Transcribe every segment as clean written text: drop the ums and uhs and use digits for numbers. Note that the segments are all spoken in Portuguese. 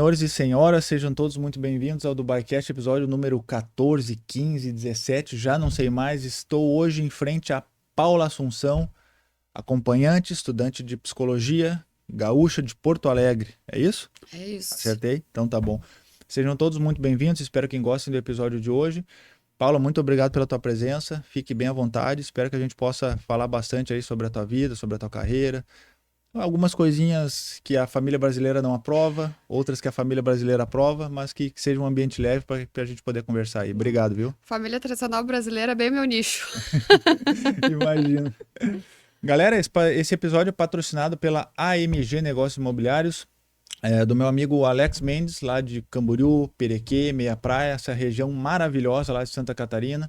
Senhores e senhoras, sejam todos muito bem-vindos ao DubaiCast, episódio número 14, 15, 17, já não sei mais. Estou hoje em frente a Paula Assunção, acompanhante, estudante de psicologia, gaúcha de Porto Alegre. É isso? É isso. Acertei? Então tá bom. Sejam todos muito bem-vindos, espero que gostem do episódio de hoje. Paula, muito obrigado pela tua presença, fique bem à vontade, espero que a gente possa falar bastante aí sobre a tua vida, sobre a tua carreira. Algumas coisinhas que a família brasileira não aprova, outras que a família brasileira aprova, mas que seja um ambiente leve para a gente poder conversar aí. Obrigado, viu? Família tradicional brasileira é bem meu nicho. Imagino. Galera, esse episódio é patrocinado pela AMG Negócios Imobiliários, do meu amigo Alex Mendes, lá de Camboriú, Perequê, Meia Praia, essa região maravilhosa lá de Santa Catarina.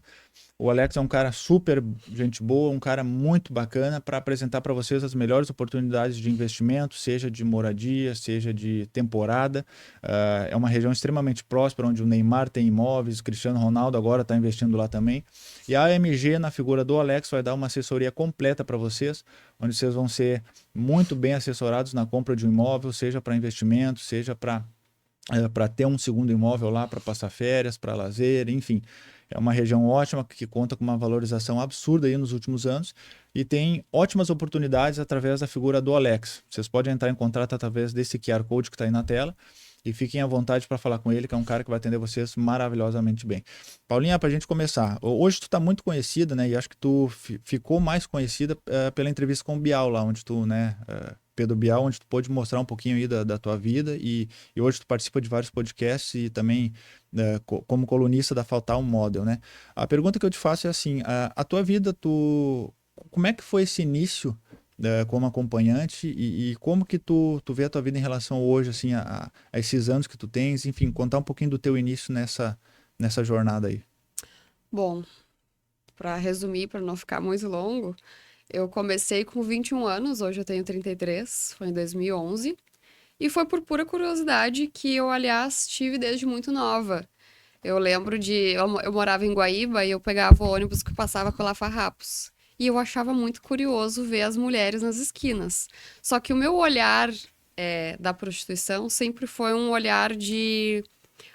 O Alex é um cara super gente boa, um cara muito bacana para apresentar para vocês as melhores oportunidades de investimento, seja de moradia, seja de temporada. É uma região extremamente próspera, onde o Neymar tem imóveis, o Cristiano Ronaldo agora está investindo lá também. E a AMG, na figura do Alex, vai dar uma assessoria completa para vocês, onde vocês vão ser muito bem assessorados na compra de um imóvel, seja para investimento, seja para ter um segundo imóvel lá para passar férias, para lazer, enfim. É uma região ótima que conta com uma valorização absurda aí nos últimos anos e tem ótimas oportunidades através da figura do Alex. Vocês podem entrar em contato através desse QR Code que está aí na tela e fiquem à vontade para falar com ele, que é um cara que vai atender vocês maravilhosamente bem. Paulinha, para a gente começar, hoje tu está muito conhecida, né? E acho que tu ficou mais conhecida pela entrevista com o Bial lá, onde tu, né... Pedro Bial, onde tu pôde mostrar um pouquinho aí da tua vida e hoje tu participa de vários podcasts e também como colunista da Fatal Model, né? A pergunta que eu te faço é assim, a tua vida, como é que foi esse início como acompanhante e como que tu vê a tua vida em relação hoje, assim, a esses anos que tu tens, enfim, contar um pouquinho do teu início nessa jornada aí. Bom, para resumir, para não ficar muito longo, eu comecei com 21 anos, hoje eu tenho 33, foi em 2011, e foi por pura curiosidade que eu, aliás, tive desde muito nova. Eu lembro eu morava em Guaíba e eu pegava o ônibus que passava pela Farrapos. E eu achava muito curioso ver as mulheres nas esquinas. Só que o meu olhar da prostituição sempre foi um olhar de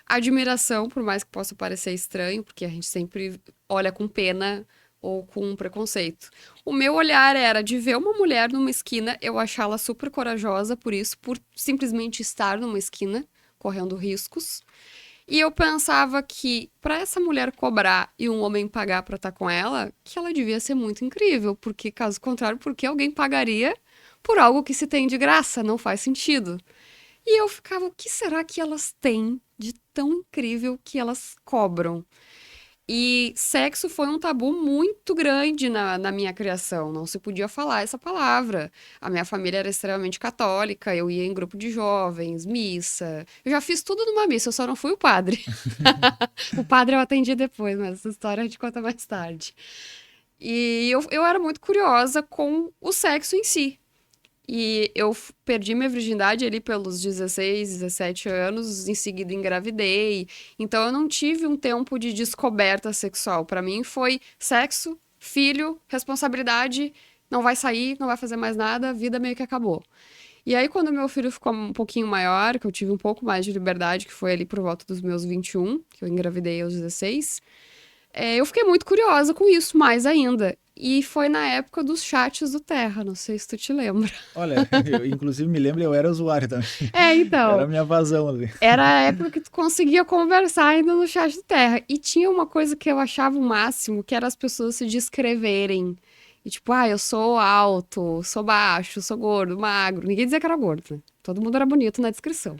admiração, por mais que possa parecer estranho, porque a gente sempre olha com pena ou com preconceito. O meu olhar era de ver uma mulher numa esquina, eu achá-la super corajosa por isso, por simplesmente estar numa esquina, correndo riscos. E eu pensava que para essa mulher cobrar e um homem pagar para estar com ela, que ela devia ser muito incrível, porque caso contrário, por que alguém pagaria por algo que se tem de graça? Não faz sentido. E eu ficava, o que será que elas têm de tão incrível que elas cobram? E sexo foi um tabu muito grande na minha criação. Não se podia falar essa palavra. A minha família era extremamente católica, eu ia em grupo de jovens, missa. Eu já fiz tudo numa missa, eu só não fui o padre. O padre eu atendi depois, mas essa história a gente conta mais tarde. E eu era muito curiosa com o sexo em si. E eu perdi minha virgindade ali pelos 16, 17 anos, em seguida engravidei. Então eu não tive um tempo de descoberta sexual. Pra mim foi sexo, filho, responsabilidade, não vai sair, não vai fazer mais nada, a vida meio que acabou. E aí quando meu filho ficou um pouquinho maior, que eu tive um pouco mais de liberdade, que foi ali por volta dos meus 21, que eu engravidei aos 16, eu fiquei muito curiosa com isso, mais ainda. E foi na época dos chats do Terra, não sei se tu te lembra. Olha, eu inclusive me lembro, eu era usuário também. Era Então, a minha vazão ali. era a época que tu conseguia conversar ainda no chat do Terra. E tinha uma coisa que eu achava o máximo, que era as pessoas se descreverem. E tipo, eu sou alto, sou baixo, sou gordo, magro. Ninguém dizia que era gordo, né? Todo mundo era bonito na descrição.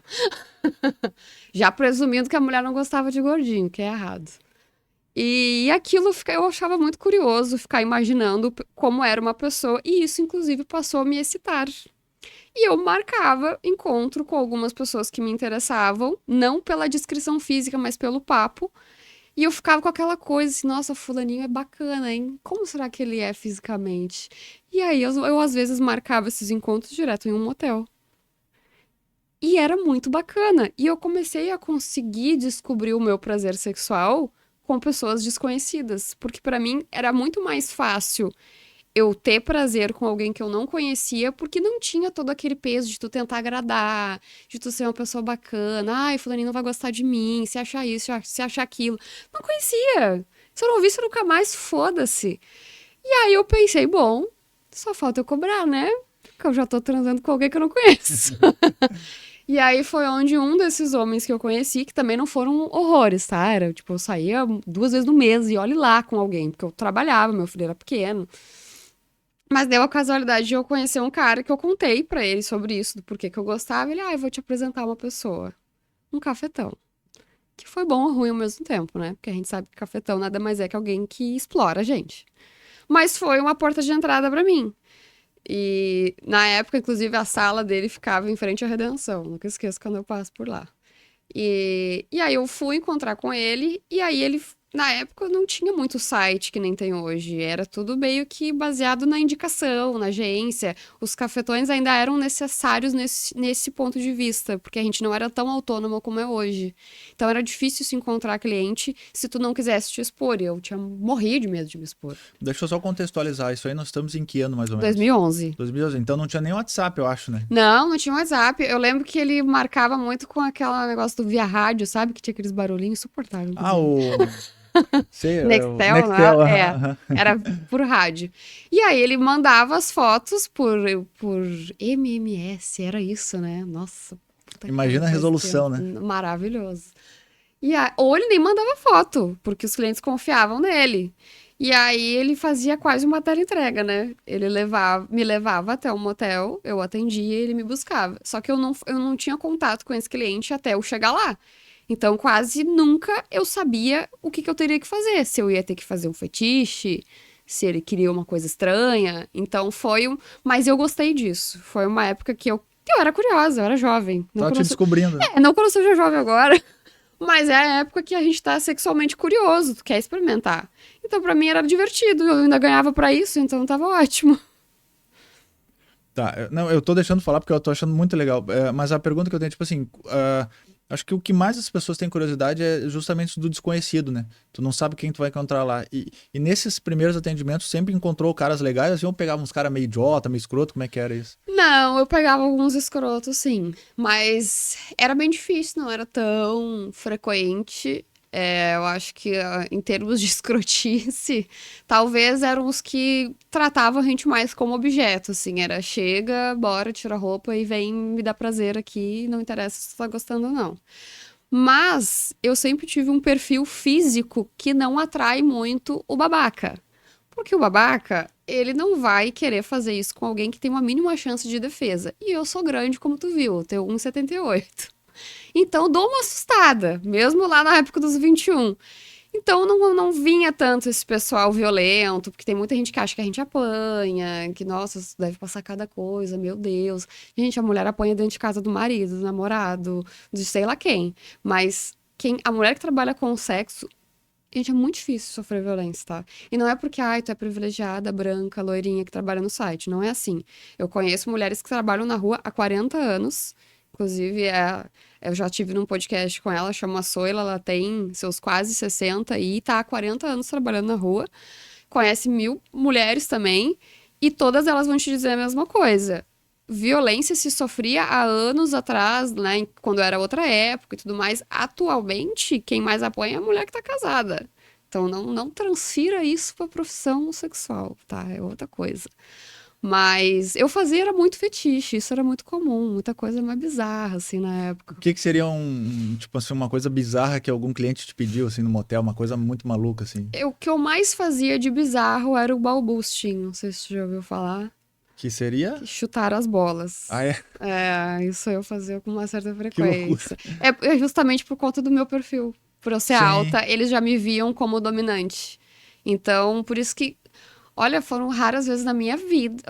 Já presumindo que a mulher não gostava de gordinho, que é errado. E aquilo eu achava muito curioso, ficar imaginando como era uma pessoa, e isso, inclusive, passou a me excitar. E eu marcava encontro com algumas pessoas que me interessavam, não pela descrição física, mas pelo papo. E eu ficava com aquela coisa assim, nossa, fulaninho é bacana, hein? Como será que ele é fisicamente? E aí eu às vezes marcava esses encontros direto em um motel. E era muito bacana. E eu comecei a conseguir descobrir o meu prazer sexual com pessoas desconhecidas, porque pra mim era muito mais fácil eu ter prazer com alguém que eu não conhecia, porque não tinha todo aquele peso de tu tentar agradar, de tu ser uma pessoa bacana. Ai, fulaninho não vai gostar de mim, se achar isso, se achar aquilo. Não conhecia. Se eu não visse nunca mais, foda-se. E aí eu pensei, bom, só falta eu cobrar, né? Porque eu já tô transando com alguém que eu não conheço. E aí foi onde um desses homens que eu conheci, que também não foram horrores, tá? Era, tipo, eu saía 2 vezes no mês e olhe lá com alguém, porque eu trabalhava, meu filho era pequeno. Mas deu a casualidade de eu conhecer um cara que eu contei pra ele sobre isso, do porquê que eu gostava. Ele, eu vou te apresentar uma pessoa. Um cafetão. Que foi bom ou ruim ao mesmo tempo, né? Porque a gente sabe que cafetão nada mais é que alguém que explora a gente. Mas foi uma porta de entrada pra mim. E na época, inclusive, a sala dele ficava em frente à Redenção. Nunca esqueço quando eu passo por lá. E aí eu fui encontrar com ele, e aí ele, na época, não tinha muito site que nem tem hoje. Era tudo meio que baseado na indicação, na agência. Os cafetões ainda eram necessários nesse ponto de vista, porque a gente não era tão autônomo como é hoje. Então era difícil se encontrar cliente se tu não quisesse te expor. E eu tinha morrido de medo de me expor. Deixa eu só contextualizar isso aí. Nós estamos em que ano, mais ou menos? 2011. 2011. Então não tinha nem WhatsApp, eu acho, né? Não tinha WhatsApp. Eu lembro que ele marcava muito com aquele negócio do via rádio, sabe? Que tinha aqueles barulhinhos insuportáveis. Sei, Nextel, Nextel, né? Era por rádio. E aí ele mandava as fotos por MMS, era isso, né? Nossa. Puta Imagina a resolução, né? Maravilhoso. Ou ele nem mandava foto, porque os clientes confiavam nele. E aí ele fazia quase uma teleentrega, né? Ele me levava até um motel, eu atendia e ele me buscava. Só que eu não tinha contato com esse cliente até eu chegar lá. Então, quase nunca eu sabia o que eu teria que fazer. Se eu ia ter que fazer um fetiche, se ele queria uma coisa estranha. Então, Mas eu gostei disso. Foi uma época que eu era curiosa, eu era jovem. Tava te descobrindo. Não quando eu seja jovem agora. Mas é a época que a gente tá sexualmente curioso, tu quer experimentar. Então, pra mim, era divertido. Eu ainda ganhava pra isso, então tava ótimo. Tá, não, eu tô deixando falar porque eu tô achando muito legal. Mas a pergunta que eu tenho, tipo assim, acho que o que mais as pessoas têm curiosidade é justamente do desconhecido, né? Tu não sabe quem tu vai encontrar lá. E nesses primeiros atendimentos sempre encontrou caras legais, assim, ou pegava uns caras meio idiota, meio escroto, como é que era isso? Não, eu pegava alguns escrotos, sim. Mas era bem difícil, não era tão frequente. Eu acho que em termos de escrotice, talvez eram os que tratavam a gente mais como objeto, assim. Era chega, bora, tira a roupa e vem me dar prazer aqui, não interessa se tu tá gostando ou não. Mas eu sempre tive um perfil físico que não atrai muito o babaca. Porque o babaca, ele não vai querer fazer isso com alguém que tem uma mínima chance de defesa. E eu sou grande, como tu viu, eu tenho 1,78. Então, dou uma assustada, mesmo lá na época dos 21. Então, não vinha tanto esse pessoal violento, porque tem muita gente que acha que a gente apanha, que, nossa, deve passar cada coisa, meu Deus. Gente, a mulher apanha dentro de casa do marido, do namorado, de sei lá quem. Mas a mulher que trabalha com o sexo, gente, é muito difícil sofrer violência, tá? E não é porque, tu é privilegiada, branca, loirinha, que trabalha no site. Não é assim. Eu conheço mulheres que trabalham na rua há 40 anos. Inclusive, eu já tive num podcast com ela, chama Soila, ela tem seus quase 60 e tá há 40 anos trabalhando na rua. Conhece 1000 mulheres também, e todas elas vão te dizer a mesma coisa. Violência se sofria há anos atrás, né, quando era outra época e tudo mais. Atualmente, quem mais apanha é a mulher que tá casada. Então, não transfira isso pra profissão sexual, tá? É outra coisa. Mas eu fazia, era muito fetiche, isso era muito comum, muita coisa mais bizarra, assim, na época. O que seria tipo assim, uma coisa bizarra que algum cliente te pediu, assim, no motel, uma coisa muito maluca, assim? O que eu mais fazia de bizarro era o ball boosting, não sei se você já ouviu falar. Que seria? Chutar as bolas. Ah, é? Isso eu fazia com uma certa Que loucura. frequência. É justamente por conta do meu perfil. Por eu ser alta, eles já me viam como dominante. Então, por isso que, olha, foram raras vezes na minha vida,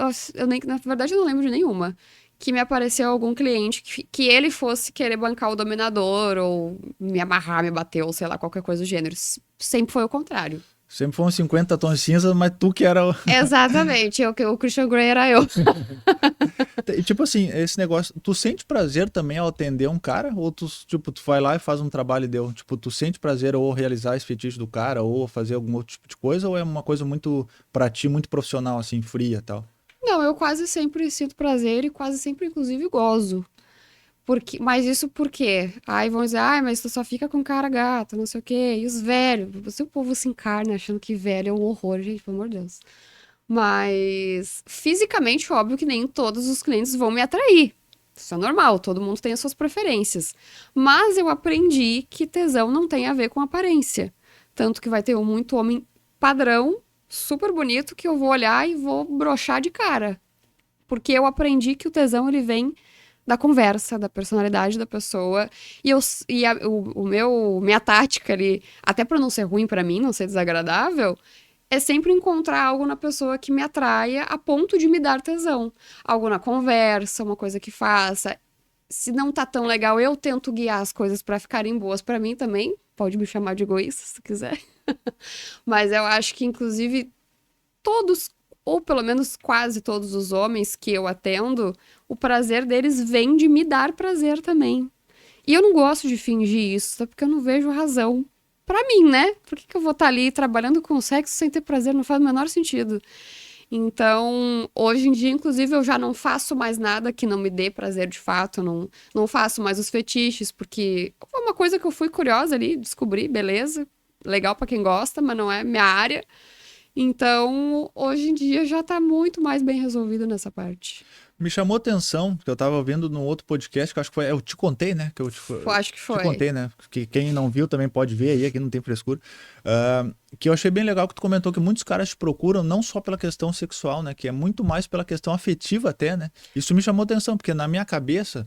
na verdade eu não lembro de nenhuma, que me apareceu algum cliente que ele fosse querer bancar o dominador, ou me amarrar, me bater, ou sei lá, qualquer coisa do gênero. Sempre foi o contrário. Sempre foram 50 tons de cinza, mas tu que era... Exatamente, o Christian Grey era eu. E, tipo assim, esse negócio, tu sente prazer também ao atender um cara? Ou tu, tipo, tu vai lá e faz um trabalho e deu? Tipo, tu sente prazer ou realizar esse fetiche do cara, ou fazer algum outro tipo de coisa, ou é uma coisa muito, pra ti, muito profissional, assim, fria e tal? Não, eu quase sempre sinto prazer e quase sempre, inclusive, gozo. Mas isso por quê? Aí vão dizer, ai, mas tu só fica com cara gata, não sei o quê. E os velhos? Se o povo se encarna achando que velho é um horror, gente, pelo amor de Deus. Mas, fisicamente, óbvio que nem todos os clientes vão me atrair. Isso é normal, todo mundo tem as suas preferências. Mas eu aprendi que tesão não tem a ver com aparência. Tanto que vai ter muito homem padrão, super bonito, que eu vou olhar e vou broxar de cara. Porque eu aprendi que o tesão, ele vem da conversa, da personalidade da pessoa. Minha tática ali, até pra não ser ruim pra mim, não ser desagradável, é sempre encontrar algo na pessoa que me atraia a ponto de me dar tesão. Algo na conversa, uma coisa que faça. Se não tá tão legal, eu tento guiar as coisas pra ficarem boas pra mim também. Pode me chamar de egoísta, se quiser. Mas eu acho que, inclusive, todos, ou pelo menos quase todos os homens que eu atendo, o prazer deles vem de me dar prazer também. E eu não gosto de fingir isso, tá? Porque eu não vejo razão. Pra mim, né? Por que eu vou estar ali trabalhando com sexo sem ter prazer? Não faz o menor sentido. Então, hoje em dia, inclusive, eu já não faço mais nada que não me dê prazer de fato. Não faço mais os fetiches, porque foi uma coisa que eu fui curiosa ali, descobri, beleza. Legal pra quem gosta, mas não é minha área. Então, hoje em dia já tá muito mais bem resolvido nessa parte. Me chamou atenção, porque eu tava vendo num outro podcast, que eu acho que foi, eu te contei, né? Acho que Te foi. contei, né? Que quem não viu também pode ver aí, aqui não tem frescura. Que eu achei bem legal que tu comentou que muitos caras te procuram não só pela questão sexual, né? Que é muito mais pela questão afetiva até, né? Isso me chamou atenção, porque na minha cabeça,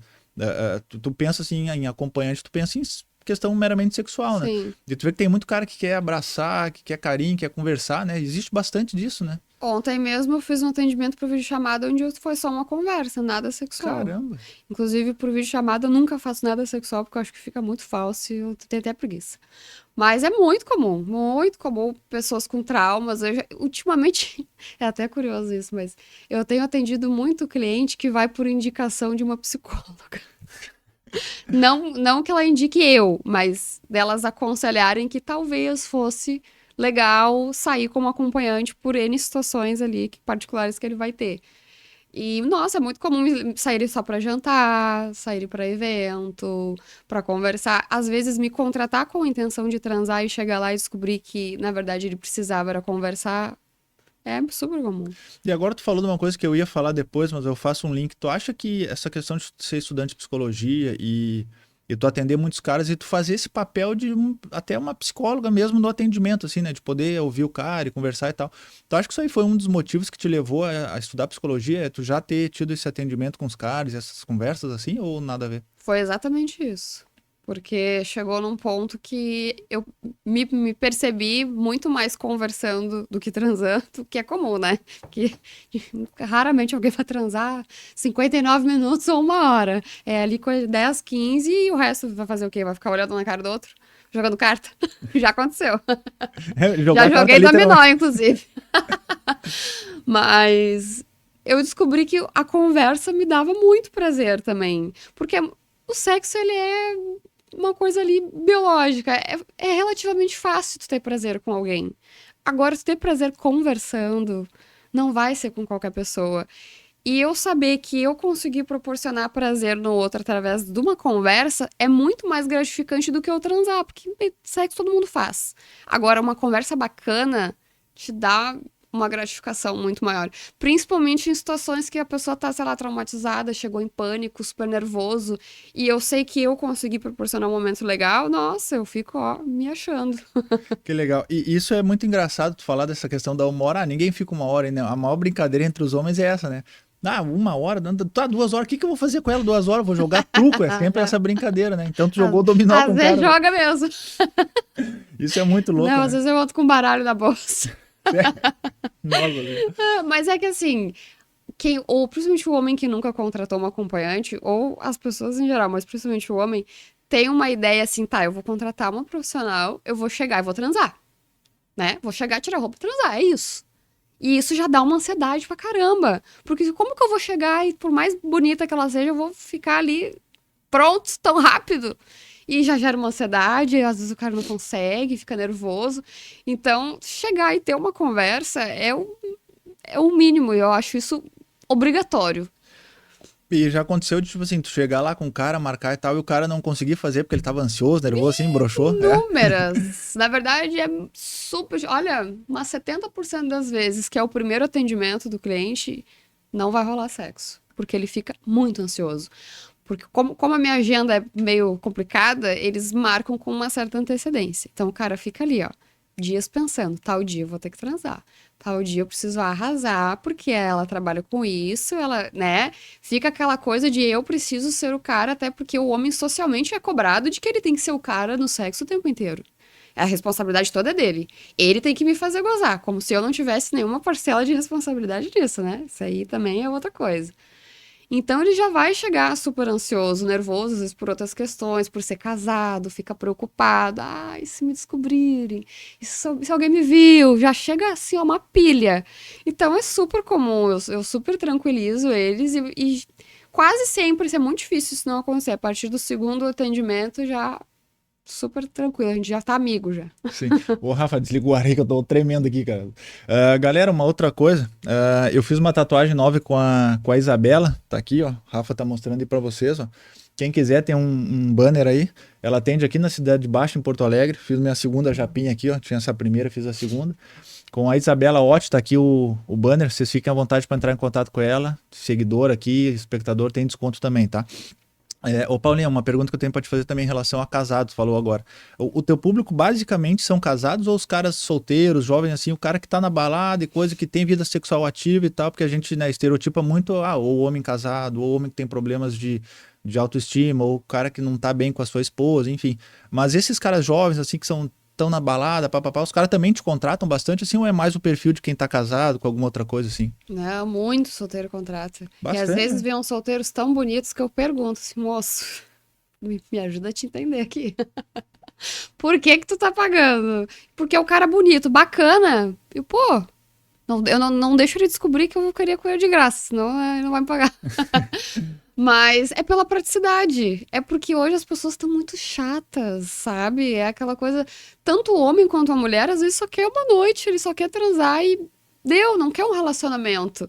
tu pensa assim, em acompanhante, tu pensa em questão meramente sexual, né? Sim. E tu vê que tem muito cara que quer abraçar, que quer carinho, que quer conversar, né? Existe bastante disso, né? Ontem mesmo eu fiz um atendimento por videochamada onde foi só uma conversa, nada sexual. Caramba! Inclusive, por videochamada eu nunca faço nada sexual porque eu acho que fica muito falso e eu tenho até preguiça. Mas é muito comum pessoas com traumas. Ultimamente, é até curioso isso, mas eu tenho atendido muito cliente que vai por indicação de uma psicóloga. Não que ela indique eu, mas delas aconselharem que talvez fosse legal sair como acompanhante por N situações ali particulares que ele vai ter. E, nossa, é muito comum sair só pra jantar, sair pra evento, pra conversar. Às vezes me contratar com a intenção de transar e chegar lá e descobrir que, na verdade, ele precisava era conversar. É super comum. E agora tu falou de uma coisa que eu ia falar depois, mas eu faço um link. Tu acha que essa questão de ser estudante de psicologia e tu atender muitos caras e tu fazer esse papel de até uma psicóloga mesmo no atendimento, assim, né? De poder ouvir o cara e conversar e tal. Tu acha que isso aí foi um dos motivos que te levou a estudar psicologia? É tu já ter tido esse atendimento com os caras, essas conversas assim, ou nada a ver? Foi exatamente isso. Porque chegou num ponto que eu me percebi muito mais conversando do que transando, que é comum, né? Que raramente alguém vai transar 59 minutos ou uma hora. É ali com 10, 15 e o resto vai fazer o quê? Vai ficar olhando na cara do outro? Jogando carta? Já aconteceu. Já joguei dominó, inclusive. Mas eu descobri que a conversa me dava muito prazer também. Porque o sexo, ele é uma coisa ali biológica. É relativamente fácil tu ter prazer com alguém. Agora, tu ter prazer conversando, não vai ser com qualquer pessoa. E eu saber que eu consegui proporcionar prazer no outro através de uma conversa é muito mais gratificante do que eu transar, porque sexo todo mundo faz. Agora, uma conversa bacana te dá uma gratificação muito maior. Principalmente em situações que a pessoa tá, sei lá, traumatizada, chegou em pânico, super nervoso, e eu sei que eu consegui proporcionar um momento legal, nossa, eu fico, ó, me achando. Que legal. E isso é muito engraçado tu falar dessa questão da uma hora. Ninguém fica uma hora, né? A maior brincadeira entre os homens é essa, né? Uma hora, tá 2 horas, o que eu vou fazer com ela 2 horas? Vou jogar truco, é sempre essa brincadeira, né? Então tu jogou dominó com o cara. Às vezes joga mesmo. Isso é muito louco, Não, né? às vezes eu volto com baralho na bolsa. Nossa, mas é que assim, ou principalmente o homem que nunca contratou uma acompanhante, ou as pessoas em geral, mas principalmente o homem, tem uma ideia assim, tá, eu vou contratar uma profissional, eu vou chegar e vou transar. né? Vou chegar, tirar a roupa e transar, é isso. E isso já dá uma ansiedade pra caramba. Porque como que eu vou chegar e, por mais bonita que ela seja, eu vou ficar ali pronto tão rápido? E já gera uma ansiedade, às vezes o cara não consegue, fica nervoso. Então, chegar e ter uma conversa é o mínimo, e eu acho isso obrigatório. E já aconteceu de, tipo assim, tu chegar lá com o cara, marcar e tal, e o cara não conseguir fazer porque ele tava ansioso, nervoso, assim, broxou. Inúmeras. Na verdade, é super. Olha, umas 70% das vezes que é o primeiro atendimento do cliente, não vai rolar sexo. Porque ele fica muito ansioso. Porque, como a minha agenda é meio complicada, eles marcam com uma certa antecedência. Então, o cara fica ali, ó, dias pensando: tal dia eu vou ter que transar. Tal dia eu preciso arrasar, porque ela trabalha com isso, ela, né? Fica aquela coisa de eu preciso ser o cara, até porque o homem socialmente é cobrado de que ele tem que ser o cara no sexo o tempo inteiro. A responsabilidade toda é dele. Ele tem que me fazer gozar, como se eu não tivesse nenhuma parcela de responsabilidade disso, né? Isso aí também é outra coisa. Então ele já vai chegar super ansioso, nervoso, às vezes por outras questões, por ser casado, fica preocupado. Ai, se me descobrirem, se alguém me viu, já chega assim, ó, uma pilha. Então é super comum, eu super tranquilizo eles e quase sempre, isso é muito difícil isso não acontecer. A partir do segundo atendimento já super tranquilo, a gente já tá amigo já. Sim. Ô, Rafa, desliga o ar aí que eu tô tremendo aqui, cara. Galera, uma outra coisa. Eu fiz uma tatuagem nova com a Isabela. Tá aqui, ó. Rafa tá mostrando aí pra vocês, ó. Quem quiser tem um banner aí. Ela atende aqui na Cidade Baixa, em Porto Alegre. Fiz minha segunda japinha aqui, ó. Tinha essa primeira, fiz a segunda. Com a Isabela Ott, tá aqui o banner. Vocês fiquem à vontade para entrar em contato com ela. Seguidor aqui, espectador, tem desconto também, tá? Ô Paulinho, uma pergunta que eu tenho para te fazer também em relação a casados, falou agora. O teu público basicamente são casados ou os caras solteiros, jovens assim, o cara que tá na balada e coisa que tem vida sexual ativa e tal, porque a gente, né, estereotipa muito, ou o homem casado, ou o homem que tem problemas de autoestima, ou o cara que não tá bem com a sua esposa, enfim. Mas esses caras jovens assim que são tão na balada, papapá, os caras também te contratam bastante assim, ou é mais o perfil de quem tá casado com alguma outra coisa assim? Não, muito solteiro contrata. E às Bastante, vezes né? vêm uns solteiros tão bonitos que eu pergunto assim, moço, me ajuda a te entender aqui. Por que que tu tá pagando? Porque é o cara bonito, bacana. E, pô, eu não deixo ele descobrir que eu queria com ele de graça, senão ele não vai me pagar. Mas é pela praticidade. É porque hoje as pessoas estão muito chatas, sabe? É aquela coisa. Tanto o homem quanto a mulher, às vezes só quer uma noite, ele só quer transar e deu, não quer um relacionamento.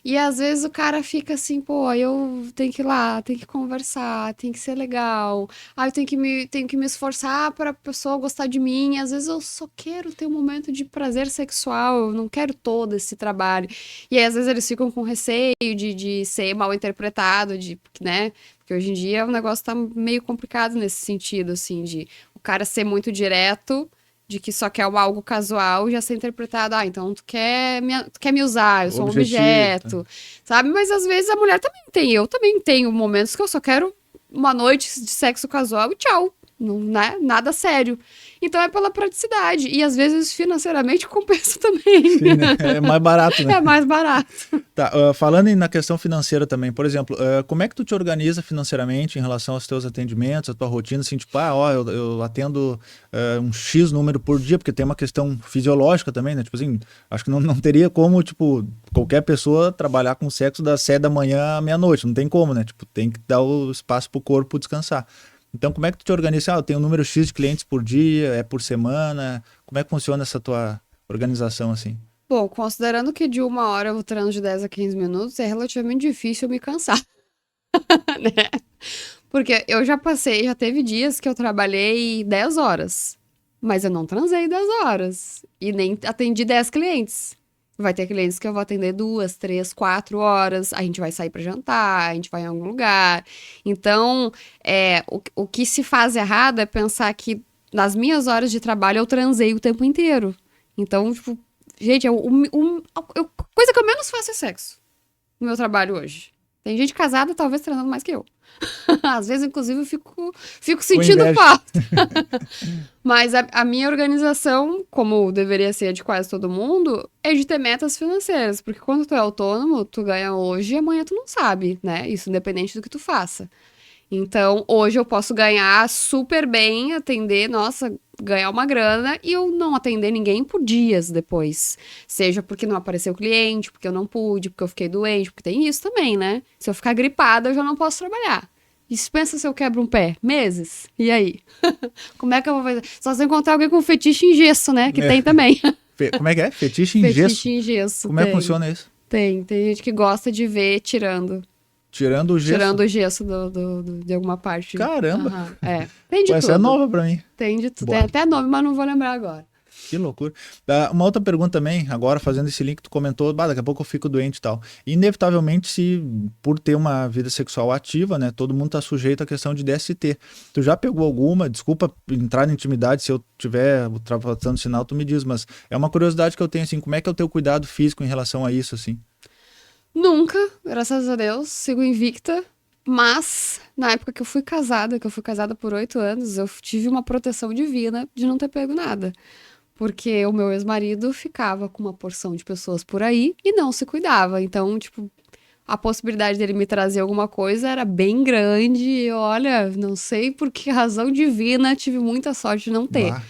E às vezes o cara fica assim, pô, eu tenho que ir lá, tenho que conversar, tem que ser legal. Ah, eu tenho que me esforçar para a pessoa gostar de mim. E às vezes eu só quero ter um momento de prazer sexual, eu não quero todo esse trabalho. E aí, às vezes eles ficam com receio de ser mal interpretado, né? Porque hoje em dia o negócio tá meio complicado nesse sentido, assim, de o cara ser muito direto, de que só quer algo casual, já ser interpretado, então tu quer me usar, eu sou um Objetivo, tá? objeto, sabe? Mas às vezes a mulher também tem, eu também tenho momentos que eu só quero uma noite de sexo casual e tchau. Não, né? Nada sério. Então é pela praticidade. E às vezes financeiramente compensa também. Sim, né? É mais barato, né? É mais barato. Tá, falando na questão financeira também, por exemplo, como é que tu te organiza financeiramente em relação aos teus atendimentos, a tua rotina, assim, tipo, eu atendo um X número por dia, porque tem uma questão fisiológica também, né? Tipo assim, acho que não teria como, tipo, qualquer pessoa trabalhar com sexo das 7 da manhã à meia-noite, não tem como, né? Tipo, tem que dar o espaço pro corpo descansar. Então, como é que tu te organiza? Eu tenho um número X de clientes por dia, é por semana? Como é que funciona essa tua organização, assim? Bom, considerando que de 1 hora eu treino de 10 a 15 minutos, é relativamente difícil eu me cansar, né? Porque eu já teve dias que eu trabalhei 10 horas, mas eu não transei 10 horas e nem atendi 10 clientes. Vai ter clientes que eu vou atender 2, 3, 4 horas, a gente vai sair para jantar, a gente vai em algum lugar. Então, o que se faz errado é pensar que nas minhas horas de trabalho eu transei o tempo inteiro. Então, tipo, gente, coisa que eu menos faço é sexo no meu trabalho hoje. Tem gente casada, talvez, transando mais que eu. Às vezes, inclusive, eu fico Com sentindo inveja. falta. Mas a minha organização, como deveria ser a de quase todo mundo, é de ter metas financeiras. Porque quando tu é autônomo, tu ganha hoje e amanhã tu não sabe, né? Isso independente do que tu faça. Então, hoje eu posso ganhar super bem, atender, nossa, ganhar uma grana e eu não atender ninguém por dias depois. Seja porque não apareceu cliente, porque eu não pude, porque eu fiquei doente, porque tem isso também, né? Se eu ficar gripada, eu já não posso trabalhar. E se pensa se eu quebro um pé? Meses? E aí? Como é que eu vou fazer? Só se eu encontrar alguém com fetiche em gesso, né? Que tem também. Como é que é? Fetiche em gesso? Fetiche em gesso, Como é que funciona isso? Tem gente que gosta de ver tirando. Tirando o gesso? Tirando o gesso de alguma parte. Caramba! Tem de tudo. Essa é nova pra mim. Tem de tudo. Boa. Tem até nome, mas não vou lembrar agora. Que loucura. Uma outra pergunta também, agora fazendo esse link que tu comentou, daqui a pouco eu fico doente e tal. Inevitavelmente, se por ter uma vida sexual ativa, né, todo mundo tá sujeito à questão de DST. Tu já pegou alguma? Desculpa entrar na intimidade, se eu tiver ultrapassando o sinal, tu me diz, mas é uma curiosidade que eu tenho, assim, como é que é o teu cuidado físico em relação a isso, assim? Nunca, graças a Deus, sigo invicta. Mas, na época que eu fui casada por 8 anos, eu tive uma proteção divina de não ter pego nada. Porque o meu ex-marido ficava com uma porção de pessoas por aí e não se cuidava. Então, tipo, a possibilidade dele me trazer alguma coisa era bem grande. E olha, não sei por que razão divina, tive muita sorte de não ter. Bah.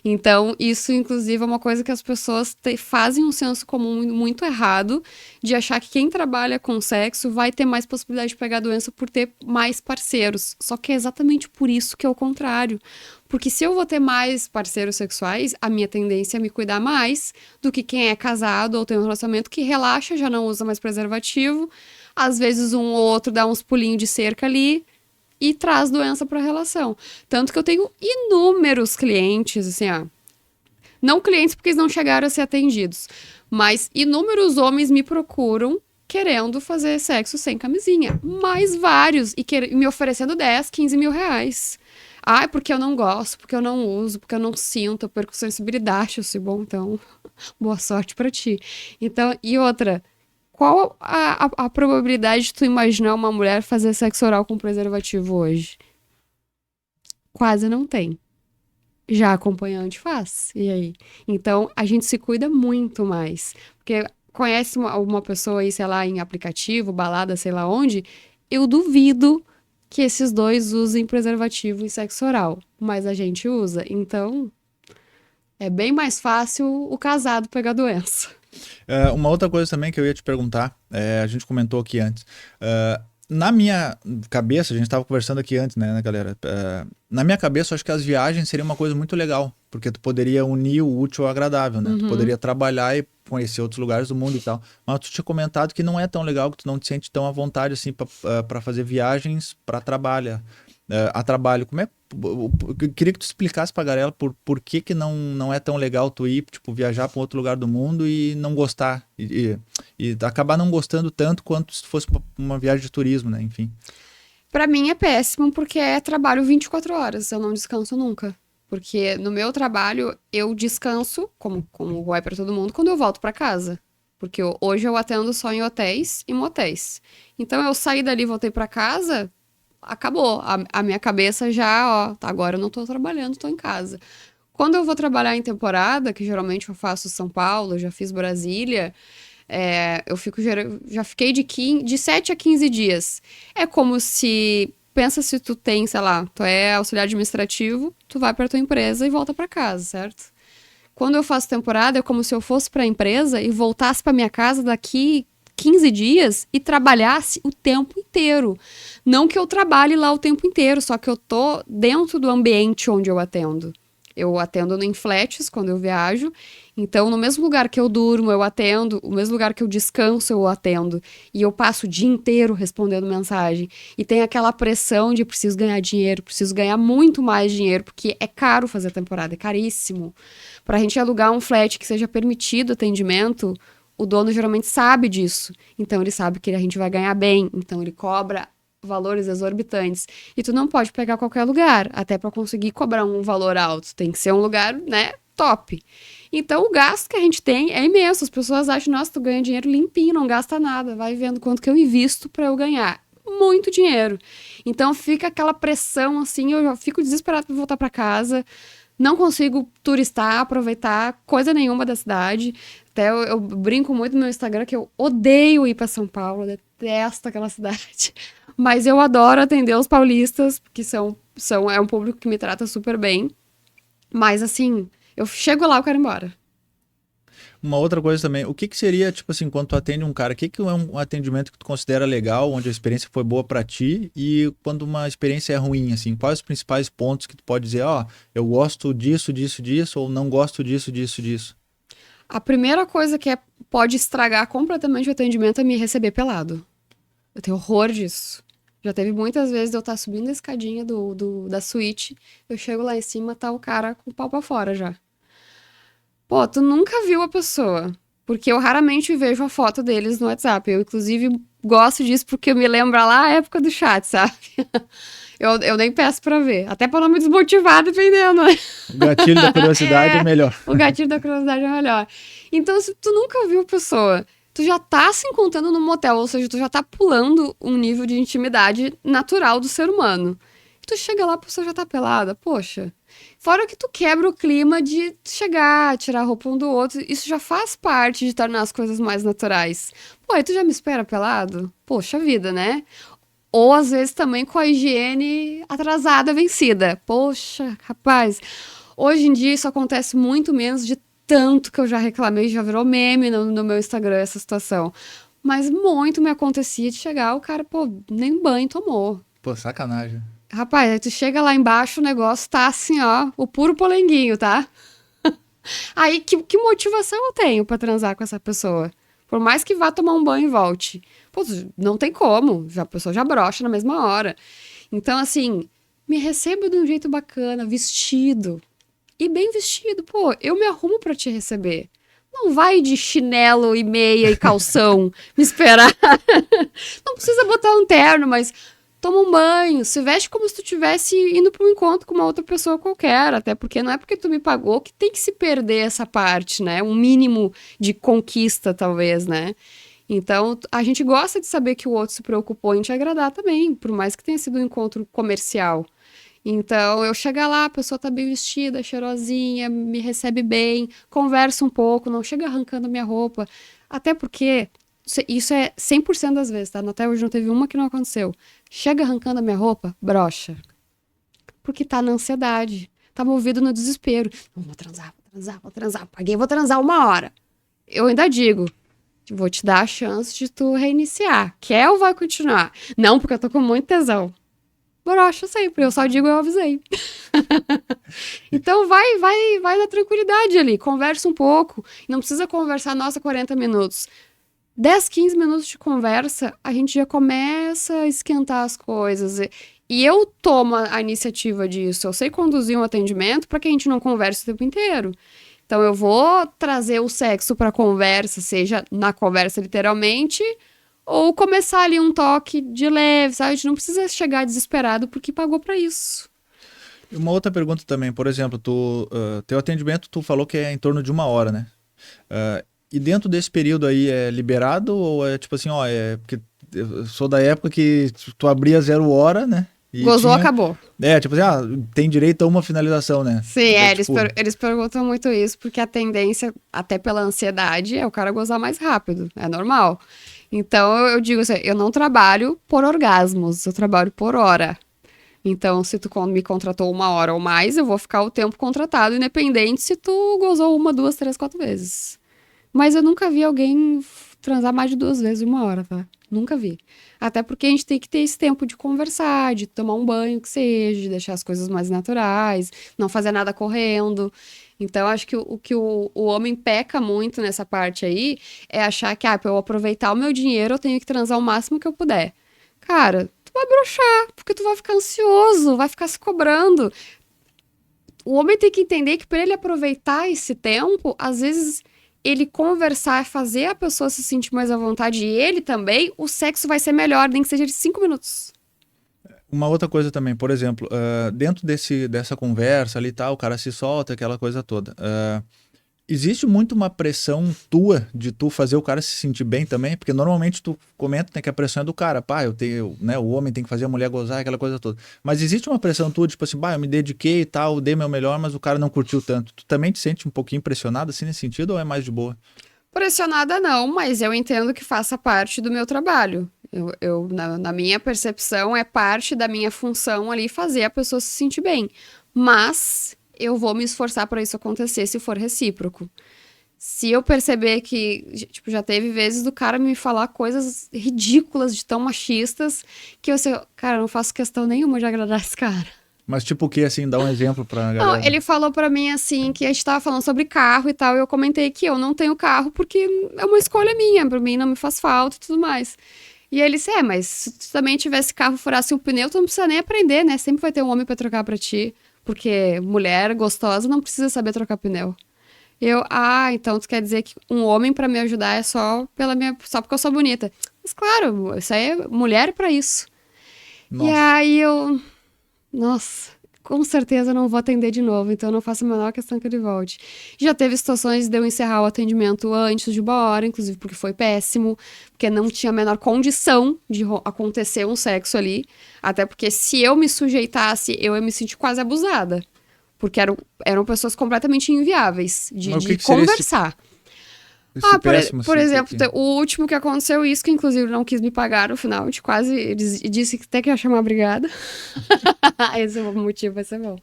Então, isso, inclusive, é uma coisa que as pessoas fazem um senso comum muito errado de achar que quem trabalha com sexo vai ter mais possibilidade de pegar doença por ter mais parceiros. Só que é exatamente por isso que é o contrário. Porque se eu vou ter mais parceiros sexuais, a minha tendência é me cuidar mais do que quem é casado ou tem um relacionamento que relaxa, já não usa mais preservativo. Às vezes um ou outro dá uns pulinhos de cerca ali e traz doença para a relação. Tanto que eu tenho inúmeros clientes, assim, não clientes porque eles não chegaram a ser atendidos, mas inúmeros homens me procuram querendo fazer sexo sem camisinha. Mas vários, e me oferecendo 10, 15 mil reais. Porque eu não gosto, porque eu não uso, porque eu não sinto, eu perco sensibilidade. Eu sei, bom, então, boa sorte pra ti. Então, e outra, qual a probabilidade de tu imaginar uma mulher fazer sexo oral com preservativo hoje? Quase não tem. Já a acompanhante faz. E aí? Então, a gente se cuida muito mais. Porque conhece uma pessoa aí, sei lá, em aplicativo, balada, sei lá onde, eu duvido que esses dois usem preservativo em sexo oral. Mas a gente usa. Então, é bem mais fácil o casado pegar doença. Uma outra coisa também que eu ia te perguntar, a gente comentou aqui antes. Na minha cabeça, a gente estava conversando aqui antes, né, galera? Na minha cabeça, eu acho que as viagens seriam uma coisa muito legal, porque tu poderia unir o útil ao agradável, né? Tu poderia trabalhar e conhecer outros lugares do mundo e tal. Mas tu tinha comentado que não é tão legal, que tu não te sente tão à vontade assim para fazer viagens para trabalho. A trabalho. Como é? Eu queria que tu explicasse pra galera por que não é tão legal tu ir, tipo, viajar para um outro lugar do mundo e não gostar. E acabar não gostando tanto quanto se fosse uma viagem de turismo, né? Enfim. Pra mim é péssimo porque é trabalho 24 horas, eu não descanso nunca. Porque no meu trabalho eu descanso, como é pra todo mundo, quando eu volto pra casa. Porque hoje eu atendo só em hotéis e motéis. Então eu saí dali, voltei pra casa, acabou. A minha cabeça já, agora eu não tô trabalhando, tô em casa. Quando eu vou trabalhar em temporada, que geralmente eu faço São Paulo, já fiz Brasília, eu já fiquei de 7 a 15 dias. É como se, pensa se tu tem, sei lá, tu é auxiliar administrativo, tu vai pra tua empresa e volta pra casa, certo? Quando eu faço temporada, é como se eu fosse pra empresa e voltasse pra minha casa daqui 15 dias e trabalhasse o tempo inteiro. Não que eu trabalhe lá o tempo inteiro, só que eu tô dentro do ambiente onde eu atendo. Eu atendo em flats quando eu viajo, então no mesmo lugar que eu durmo eu atendo, o mesmo lugar que eu descanso eu atendo, e eu passo o dia inteiro respondendo mensagem. E tem aquela pressão de preciso ganhar dinheiro, preciso ganhar muito mais dinheiro, porque é caro fazer temporada, é caríssimo. Pra gente alugar um flat que seja permitido atendimento, o dono geralmente sabe disso, então ele sabe que a gente vai ganhar bem, então ele cobra valores exorbitantes. E tu não pode pegar qualquer lugar, até para conseguir cobrar um valor alto. Tem que ser um lugar, né, top. Então o gasto que a gente tem é imenso. As pessoas acham, nossa, tu ganha dinheiro limpinho, não gasta nada. Vai vendo quanto que eu invisto para eu ganhar. Muito dinheiro. Então fica aquela pressão, assim, eu já fico desesperada para voltar para casa. Não consigo turistar, aproveitar coisa nenhuma da cidade. Até eu brinco muito no meu Instagram que eu odeio ir para São Paulo, eu detesto aquela cidade. Mas eu adoro atender os paulistas, porque é um público que me trata super bem. Mas assim, eu chego lá, eu quero ir embora. Uma outra coisa também, o que que seria, tipo assim, quando tu atende um cara, o que que é um atendimento que tu considera legal, onde a experiência foi boa pra ti, e quando uma experiência é ruim, assim, quais os principais pontos que tu pode dizer, ó, eu gosto disso, disso, disso, ou não gosto disso, disso, disso? A primeira coisa que pode estragar completamente o atendimento é me receber pelado. Eu tenho horror disso. Já teve muitas vezes eu estar subindo a escadinha da suíte, eu chego lá em cima, tá o cara com o pau pra fora já. Pô, tu nunca viu a pessoa. Porque eu raramente vejo a foto deles no WhatsApp. Eu, inclusive, gosto disso porque me lembra lá a época do chat, sabe? Eu nem peço pra ver. Até pra não me desmotivar, dependendo, né? O gatilho da curiosidade é melhor. O gatilho da curiosidade é melhor. Então, se tu nunca viu a pessoa, tu já tá se encontrando no motel, ou seja, tu já tá pulando um nível de intimidade natural do ser humano. Tu chega lá, a pessoa já tá pelada. Poxa. Fora que tu quebra o clima de chegar, tirar a roupa um do outro. Isso já faz parte de tornar as coisas mais naturais. Pô, aí tu já me espera pelado? Poxa vida, né? Ou às vezes também com a higiene atrasada, vencida. Poxa, rapaz. Hoje em dia isso acontece muito menos de tanto que eu já reclamei, já virou meme no meu Instagram essa situação. Mas muito me acontecia de chegar, o cara, pô, nem banho tomou. Pô, sacanagem. Rapaz, aí tu chega lá embaixo, o negócio tá assim, ó, o puro polenguinho, tá? Aí, que motivação eu tenho pra transar com essa pessoa? Por mais que vá tomar um banho e volte. Pô, não tem como, a pessoa já brocha na mesma hora. Então, assim, me receba de um jeito bacana, vestido. E bem vestido, pô, eu me arrumo pra te receber. Não vai de chinelo e meia e calção me esperar. Não precisa botar um terno, mas toma um banho, se veste como se tu estivesse indo para um encontro com uma outra pessoa qualquer, até porque não é porque tu me pagou que tem que se perder essa parte, né? Um mínimo de conquista, talvez, né? Então, a gente gosta de saber que o outro se preocupou em te agradar também, por mais que tenha sido um encontro comercial. Então, eu chegar lá, a pessoa tá bem vestida, cheirosinha, me recebe bem, conversa um pouco, não chega arrancando minha roupa. Até porque isso é 100% das vezes, tá? Até hoje não teve uma que não aconteceu. Chega arrancando a minha roupa, brocha. Porque tá na ansiedade, tá movido no desespero. Não, vou transar, vou transar, vou transar. Paguei, vou transar 1 hora. Eu ainda digo, vou te dar a chance de tu reiniciar. Quer ou vai continuar? Não, porque eu tô com muito tesão. Brocha sempre, eu só digo eu avisei. Então vai na tranquilidade ali, conversa um pouco. Não precisa conversar, nossa, 40 minutos. 10, 15 minutos de conversa, a gente já começa a esquentar as coisas. E eu tomo a iniciativa disso. Eu sei conduzir um atendimento para que a gente não converse o tempo inteiro. Então eu vou trazer o sexo para a conversa, seja na conversa literalmente, ou começar ali um toque de leve, sabe? A gente não precisa chegar desesperado porque pagou para isso. Uma outra pergunta também, por exemplo, teu atendimento, tu falou que é em torno de 1 hora, né? E dentro desse período aí é liberado ou é tipo assim, ó, porque eu sou da época que tu abria 0 hora, né? E Gozou, acabou. tipo assim, tem direito a uma finalização, né? Sim, eles perguntam muito isso, porque a tendência, até pela ansiedade, é o cara gozar mais rápido, é normal. Então, eu digo assim, eu não trabalho por orgasmos, eu trabalho por hora. Então, se tu me contratou 1 hora ou mais, eu vou ficar o tempo contratado, independente se tu gozou 1, 2, 3, 4 vezes. Mas eu nunca vi alguém transar mais de 2 vezes em 1 hora, tá? Nunca vi. Até porque a gente tem que ter esse tempo de conversar, de tomar um banho que seja, de deixar as coisas mais naturais, não fazer nada correndo. Então, acho que o homem peca muito nessa parte aí é achar que, pra eu aproveitar o meu dinheiro, eu tenho que transar o máximo que eu puder. Cara, tu vai broxar, porque tu vai ficar ansioso, vai ficar se cobrando. O homem tem que entender que para ele aproveitar esse tempo, às vezes ele conversar, fazer a pessoa se sentir mais à vontade e ele também, o sexo vai ser melhor, nem que seja de 5 minutos. Uma outra coisa também, por exemplo, dentro dessa conversa ali e tal, o cara se solta, aquela coisa toda. Existe muito uma pressão tua de tu fazer o cara se sentir bem também? Porque normalmente tu comenta, né, que a pressão é do cara. Pá, né, o homem tem que fazer a mulher gozar, aquela coisa toda. Mas existe uma pressão tua, tipo assim, eu me dediquei e tal, dei meu melhor, mas o cara não curtiu tanto. Tu também te sente um pouquinho pressionado assim nesse sentido ou é mais de boa? Pressionada não, mas eu entendo que faça parte do meu trabalho. Na minha percepção, é parte da minha função ali fazer a pessoa se sentir bem. Mas eu vou me esforçar para isso acontecer se for recíproco. Se eu perceber que, tipo, já teve vezes do cara me falar coisas ridículas, de tão machistas, que eu sei, cara, eu não faço questão nenhuma de agradar esse cara. Mas tipo o que, assim, dá um exemplo pra Não, galera. ele falou pra mim, assim, que a gente tava falando sobre carro e tal, e eu comentei que eu não tenho carro porque é uma escolha minha, pra mim não me faz falta e tudo mais. E ele disse, mas se tu também tivesse carro, furasse um pneu, tu não precisa nem aprender, né? Sempre vai ter um homem pra trocar pra ti, porque mulher gostosa não precisa saber trocar pneu. Então tu quer dizer que um homem pra me ajudar é só porque eu sou bonita. Mas claro, isso aí é mulher pra isso. E Nossa. aí nossa, com certeza eu não vou atender de novo, então eu não faço a menor questão que ele volte. Já teve situações de eu encerrar o atendimento antes de 1 hora, inclusive porque foi péssimo, porque não tinha a menor condição de acontecer um sexo ali, até porque se eu me sujeitasse, eu ia me sentir quase abusada. Porque eram pessoas completamente inviáveis Mas o de que seria conversar. esse péssimo, Por assim, exemplo, o último que aconteceu isso, que inclusive não quis me pagar no final, de quase, ele disse que até que ia chamar a brigada. Esse é o motivo, vai ser bom.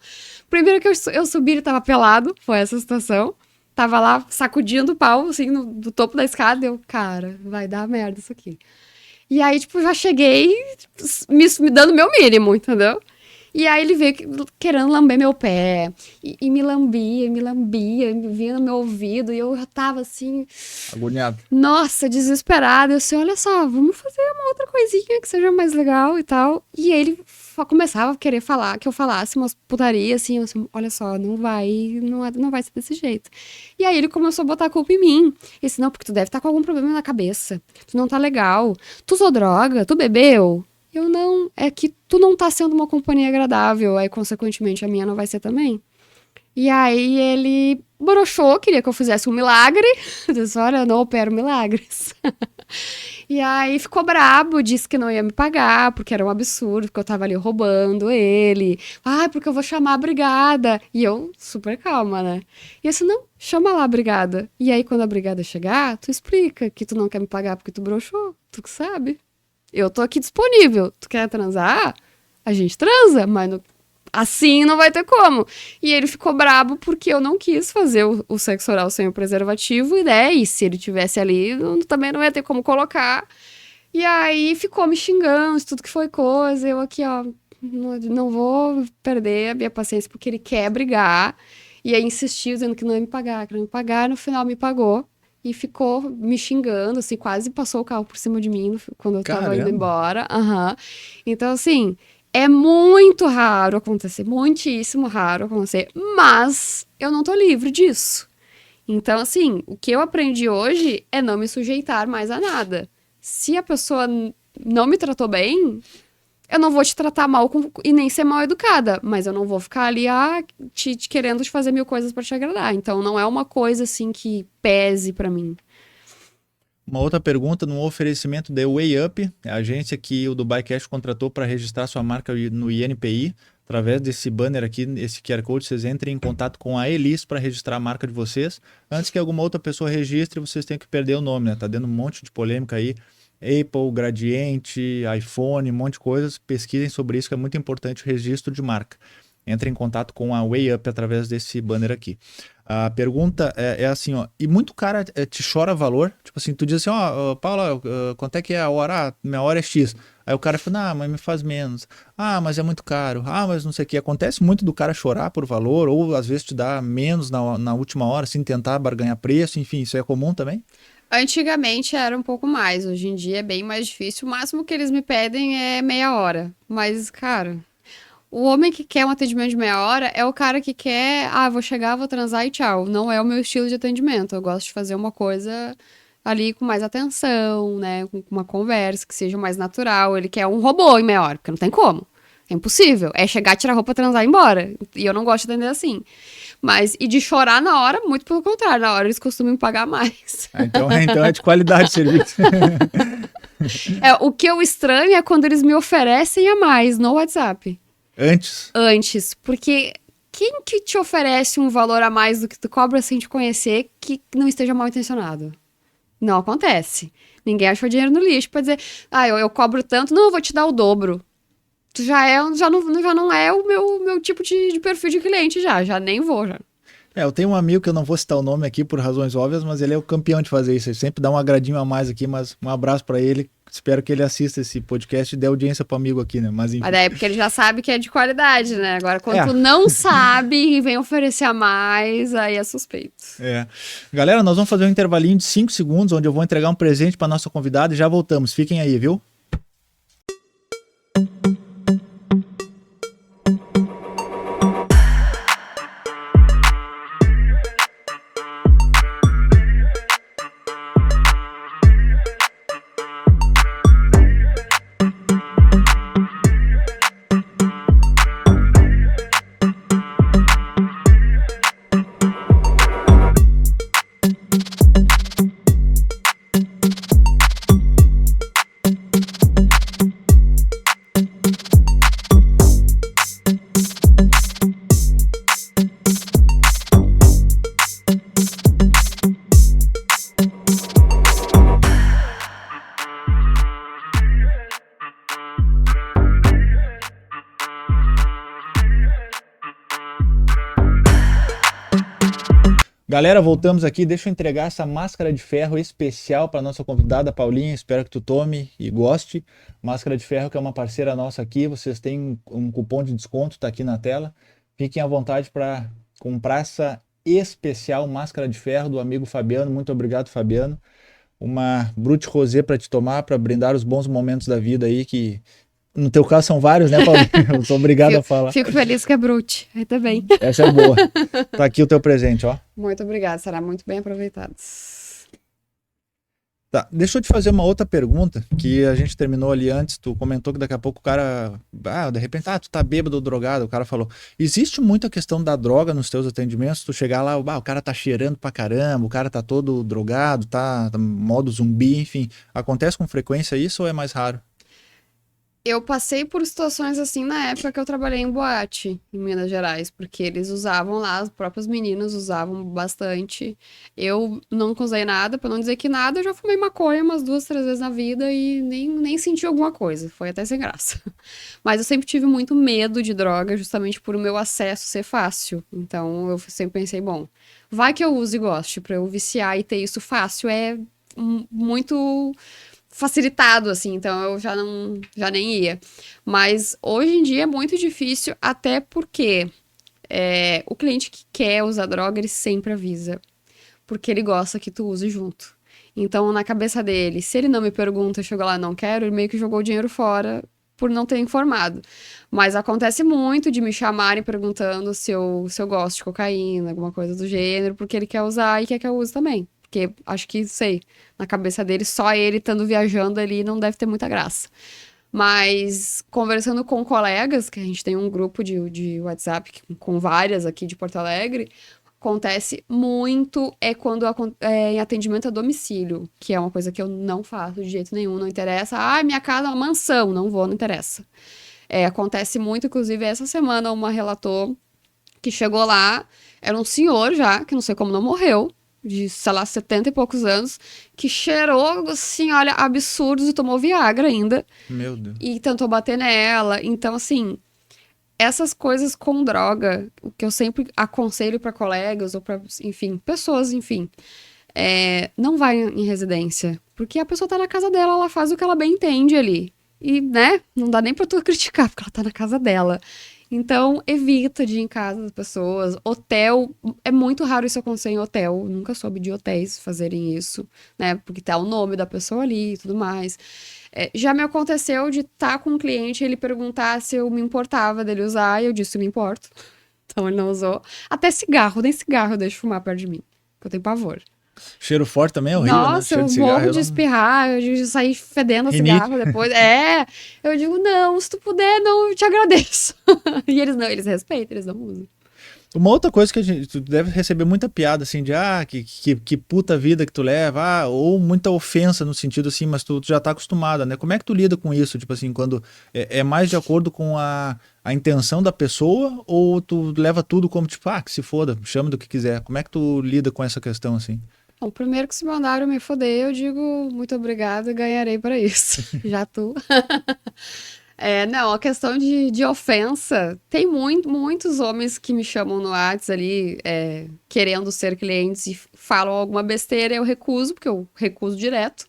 Primeiro que eu subi, ele tava pelado, foi essa situação. Tava lá sacudindo o pau, assim, do topo da escada. Eu, cara, vai dar merda isso aqui. E aí, tipo, já cheguei me dando meu mínimo, entendeu? E aí ele veio querendo lamber meu pé. E me lambia, me vinha no meu ouvido. E eu já tava assim, agoniado. nossa, desesperada. Eu assim, olha só, vamos fazer uma outra coisinha que seja mais legal e tal. E ele começava a querer falar, que eu falasse umas putaria, assim, eu assim, olha só, não vai ser desse jeito. E aí ele começou a botar a culpa em mim. E disse, não, porque tu deve estar com algum problema na cabeça. Tu não tá legal. Tu usou droga? Tu bebeu? Eu não, é que tu não tá sendo uma companhia agradável, aí consequentemente a minha não vai ser também. E aí ele broxou, queria que eu fizesse um milagre. Eu disse, olha, eu não opero milagres. E aí ficou brabo, disse que não ia me pagar, porque era um absurdo, porque eu tava ali roubando ele. Ai, porque eu vou chamar a brigada. E eu, super calma, né? E eu disse, não, chama lá a brigada. E aí, quando a brigada chegar, tu explica que tu não quer me pagar porque tu broxou, tu que sabe. Eu tô aqui disponível. Tu quer transar? A gente transa, mas assim não vai ter como. E ele ficou brabo porque eu não quis fazer o sexo oral sem o preservativo, e se ele tivesse ali, também não ia ter como colocar. E aí ficou me xingando de tudo que foi coisa. Eu aqui, ó, não vou perder a minha paciência porque ele quer brigar. E aí insistiu, dizendo que não ia me pagar, que não ia me pagar. No final me pagou. E ficou me xingando, assim, quase passou o carro por cima de mim quando eu tava indo Caramba. embora. Então, assim, é muito raro acontecer, muitíssimo raro acontecer, mas eu não tô livre disso. Então, assim, o que eu aprendi hoje é não me sujeitar mais a nada. Se a pessoa não me tratou bem, eu não vou te tratar mal e nem ser mal educada, mas eu não vou ficar ali querendo te fazer mil coisas pra te agradar. Então, não é uma coisa assim que pese pra mim. Uma outra pergunta, no oferecimento da Way Up, a agência que o Dubai Cash contratou para registrar sua marca no INPI. Através desse banner aqui, esse QR Code, vocês entrem em contato com a Elis para registrar a marca de vocês. Antes que alguma outra pessoa registre, vocês têm que perder o nome, né? Tá dando um monte de polêmica aí. Apple, Gradiente, iPhone, um monte de coisas. Pesquisem sobre isso, que é muito importante o registro de marca. Entre em contato com a Way Up através desse banner aqui. A pergunta é assim, ó, e muito cara te chora valor, tipo assim, tu diz assim, ó, Paula, quanto é que é a hora? Ah, minha hora é X. Aí o cara fala, ah, mas me faz menos. Ah, mas é muito caro. Ah, mas não sei o que. Acontece muito do cara chorar por valor, ou às vezes te dar menos na última hora, assim, tentar barganhar preço, enfim, isso é comum também? Antigamente era um pouco mais, hoje em dia é bem mais difícil. O máximo que eles me pedem é meia hora. Mas, cara, o homem que quer um atendimento de meia hora é o cara que quer, vou chegar, vou transar e tchau. Não é o meu estilo de atendimento. Eu gosto de fazer uma coisa ali com mais atenção, né? Com uma conversa que seja mais natural. Ele quer um robô em meia hora, porque não tem como. É impossível. É chegar, tirar a roupa, transar e ir embora. E eu não gosto de atender assim. E de chorar na hora, muito pelo contrário. Na hora eles costumam me pagar mais. Então é de qualidade o serviço. O que eu estranho é quando eles me oferecem a mais no WhatsApp. Antes, porque quem que te oferece um valor a mais do que tu cobra sem te conhecer que não esteja mal intencionado? Não acontece. Ninguém achou dinheiro no lixo pra dizer, eu cobro tanto, não, eu vou te dar o dobro. já não é o meu tipo de perfil de cliente já nem vou já. Eu tenho um amigo que eu não vou citar o nome aqui por razões óbvias, mas ele é o campeão de fazer isso. Ele sempre dá um agradinho a mais aqui, mas um abraço pra ele. Espero que ele assista esse podcast e dê audiência pro amigo aqui, né? Mas enfim. Mas daí é porque ele já sabe que é de qualidade, né? Agora, quando tu não sabe e vem oferecer a mais, aí é suspeito. Galera, nós vamos fazer um intervalinho de 5 segundos, onde eu vou entregar um presente pra nossa convidada e já voltamos. Fiquem aí, viu? Galera, voltamos aqui. Deixa eu entregar essa máscara de ferro especial para nossa convidada Paulinha. Espero que tu tome e goste. Máscara de ferro que é uma parceira nossa aqui. Vocês têm um cupom de desconto, tá aqui na tela. Fiquem à vontade para comprar essa especial máscara de ferro do amigo Fabiano. Muito obrigado, Fabiano. Uma Brut Rosé para te tomar, para brindar os bons momentos da vida aí que no teu caso são vários, né, Paulinho? Eu sou obrigado a falar. Fico feliz que é Brute. Aí tá bem. Essa é boa. Tá aqui o teu presente, ó. Muito obrigada, será muito bem aproveitado. Tá, deixa eu te fazer uma outra pergunta, que a gente terminou ali antes, tu comentou que daqui a pouco o cara, de repente, tu tá bêbado ou drogado, o cara falou, existe muita questão da droga nos teus atendimentos, tu chegar lá, o cara tá cheirando pra caramba, o cara tá todo drogado, tá modo zumbi, enfim, acontece com frequência isso ou é mais raro? Eu passei por situações assim na época que eu trabalhei em boate, em Minas Gerais, porque eles usavam lá, as próprias meninas usavam bastante. Eu nunca usei nada, pra não dizer que nada, eu já fumei maconha umas 2, 3 vezes na vida e nem senti alguma coisa, foi até sem graça. Mas eu sempre tive muito medo de droga, justamente por o meu acesso ser fácil. Então eu sempre pensei, bom, vai que eu use e goste, pra eu viciar e ter isso fácil é muito facilitado, assim, então eu já nem ia. Mas hoje em dia é muito difícil, até porque o cliente que quer usar droga, ele sempre avisa. Porque ele gosta que tu use junto. Então, na cabeça dele, se ele não me pergunta, eu chego lá e não quero, ele meio que jogou o dinheiro fora por não ter informado. Mas acontece muito de me chamarem perguntando se eu gosto de cocaína, alguma coisa do gênero, porque ele quer usar e quer que eu use também. Porque acho que, sei, na cabeça dele, só ele estando viajando ali não deve ter muita graça. Mas conversando com colegas, que a gente tem um grupo de WhatsApp com várias aqui de Porto Alegre, acontece muito quando em atendimento a domicílio, que é uma coisa que eu não faço de jeito nenhum, não interessa. Minha casa é uma mansão, não vou, não interessa. Acontece muito, inclusive, essa semana uma relatou que chegou lá, era um senhor já, que não sei como não morreu, de, sei lá, 70 e poucos anos, que cheirou, assim, olha, absurdos e tomou Viagra ainda. Meu Deus. E tentou bater nela. Então, assim, essas coisas com droga, o que eu sempre aconselho para colegas ou para, enfim, pessoas, enfim, não vai em residência. Porque a pessoa tá na casa dela, ela faz o que ela bem entende ali. E, né, não dá nem pra tu criticar, porque ela tá na casa dela. Então, evita de ir em casa das pessoas. Hotel, é muito raro isso acontecer em hotel. Nunca soube de hotéis fazerem isso, né? Porque tá o nome da pessoa ali e tudo mais. Já me aconteceu de estar com um cliente e ele perguntar se eu me importava dele usar, e eu disse, me importo. Então, ele não usou. Até cigarro, nem cigarro eu deixo fumar perto de mim, porque eu tenho pavor. Cheiro forte também é horrível, Nossa, né? Cheiro eu de cigarro, morro de espirrar, eu de sair fedendo a cigarro depois. Eu digo, não, se tu puder, não, eu te agradeço. E eles não, eles respeitam, eles não usam. Uma outra coisa que tu deve receber muita piada, assim, de que puta vida que tu leva, ou muita ofensa no sentido assim, mas tu já tá acostumada, né? Como é que tu lida com isso? Tipo assim, quando é mais de acordo com a intenção da pessoa, ou tu leva tudo como tipo, que se foda, chama do que quiser. Como é que tu lida com essa questão, assim? Bom, primeiro que se mandaram me foder, eu digo muito obrigada, ganharei para isso. Já tu. Não, a questão de ofensa, tem muitos homens que me chamam no Whats ali, querendo ser clientes e falam alguma besteira, eu recuso, porque eu recuso direto.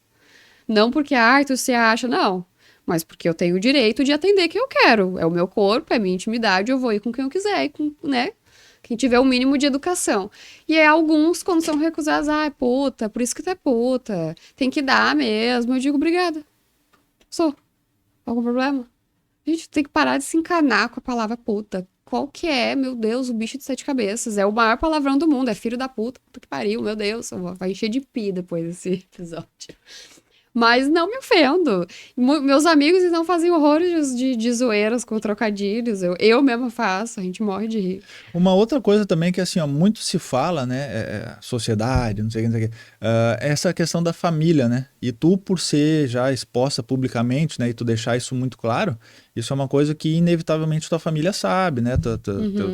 Não porque, tu se acha, não. Mas porque eu tenho o direito de atender quem eu quero. É o meu corpo, é a minha intimidade, eu vou ir com quem eu quiser, né? Quem tiver o mínimo de educação. E alguns, quando são recusados, é puta, por isso que tu é puta. Tem que dar mesmo. Eu digo, obrigada. Sou. Algum problema? Gente, tem que parar de se encanar com a palavra puta. Qual que é, meu Deus, o bicho de 7 cabeças? É o maior palavrão do mundo, é filho da puta, puta que pariu, meu Deus. Vai encher de pi depois desse episódio. Mas não me ofendo. Meus amigos então fazem horrores de zoeiras com trocadilhos. Eu mesma faço, a gente morre de rir. Uma outra coisa também que assim, ó, muito se fala, né, sociedade, não sei o que, não sei o que, é essa questão da família, né? E tu, por ser já exposta publicamente, né, e tu deixar isso muito claro, isso é uma coisa que inevitavelmente tua família sabe, né?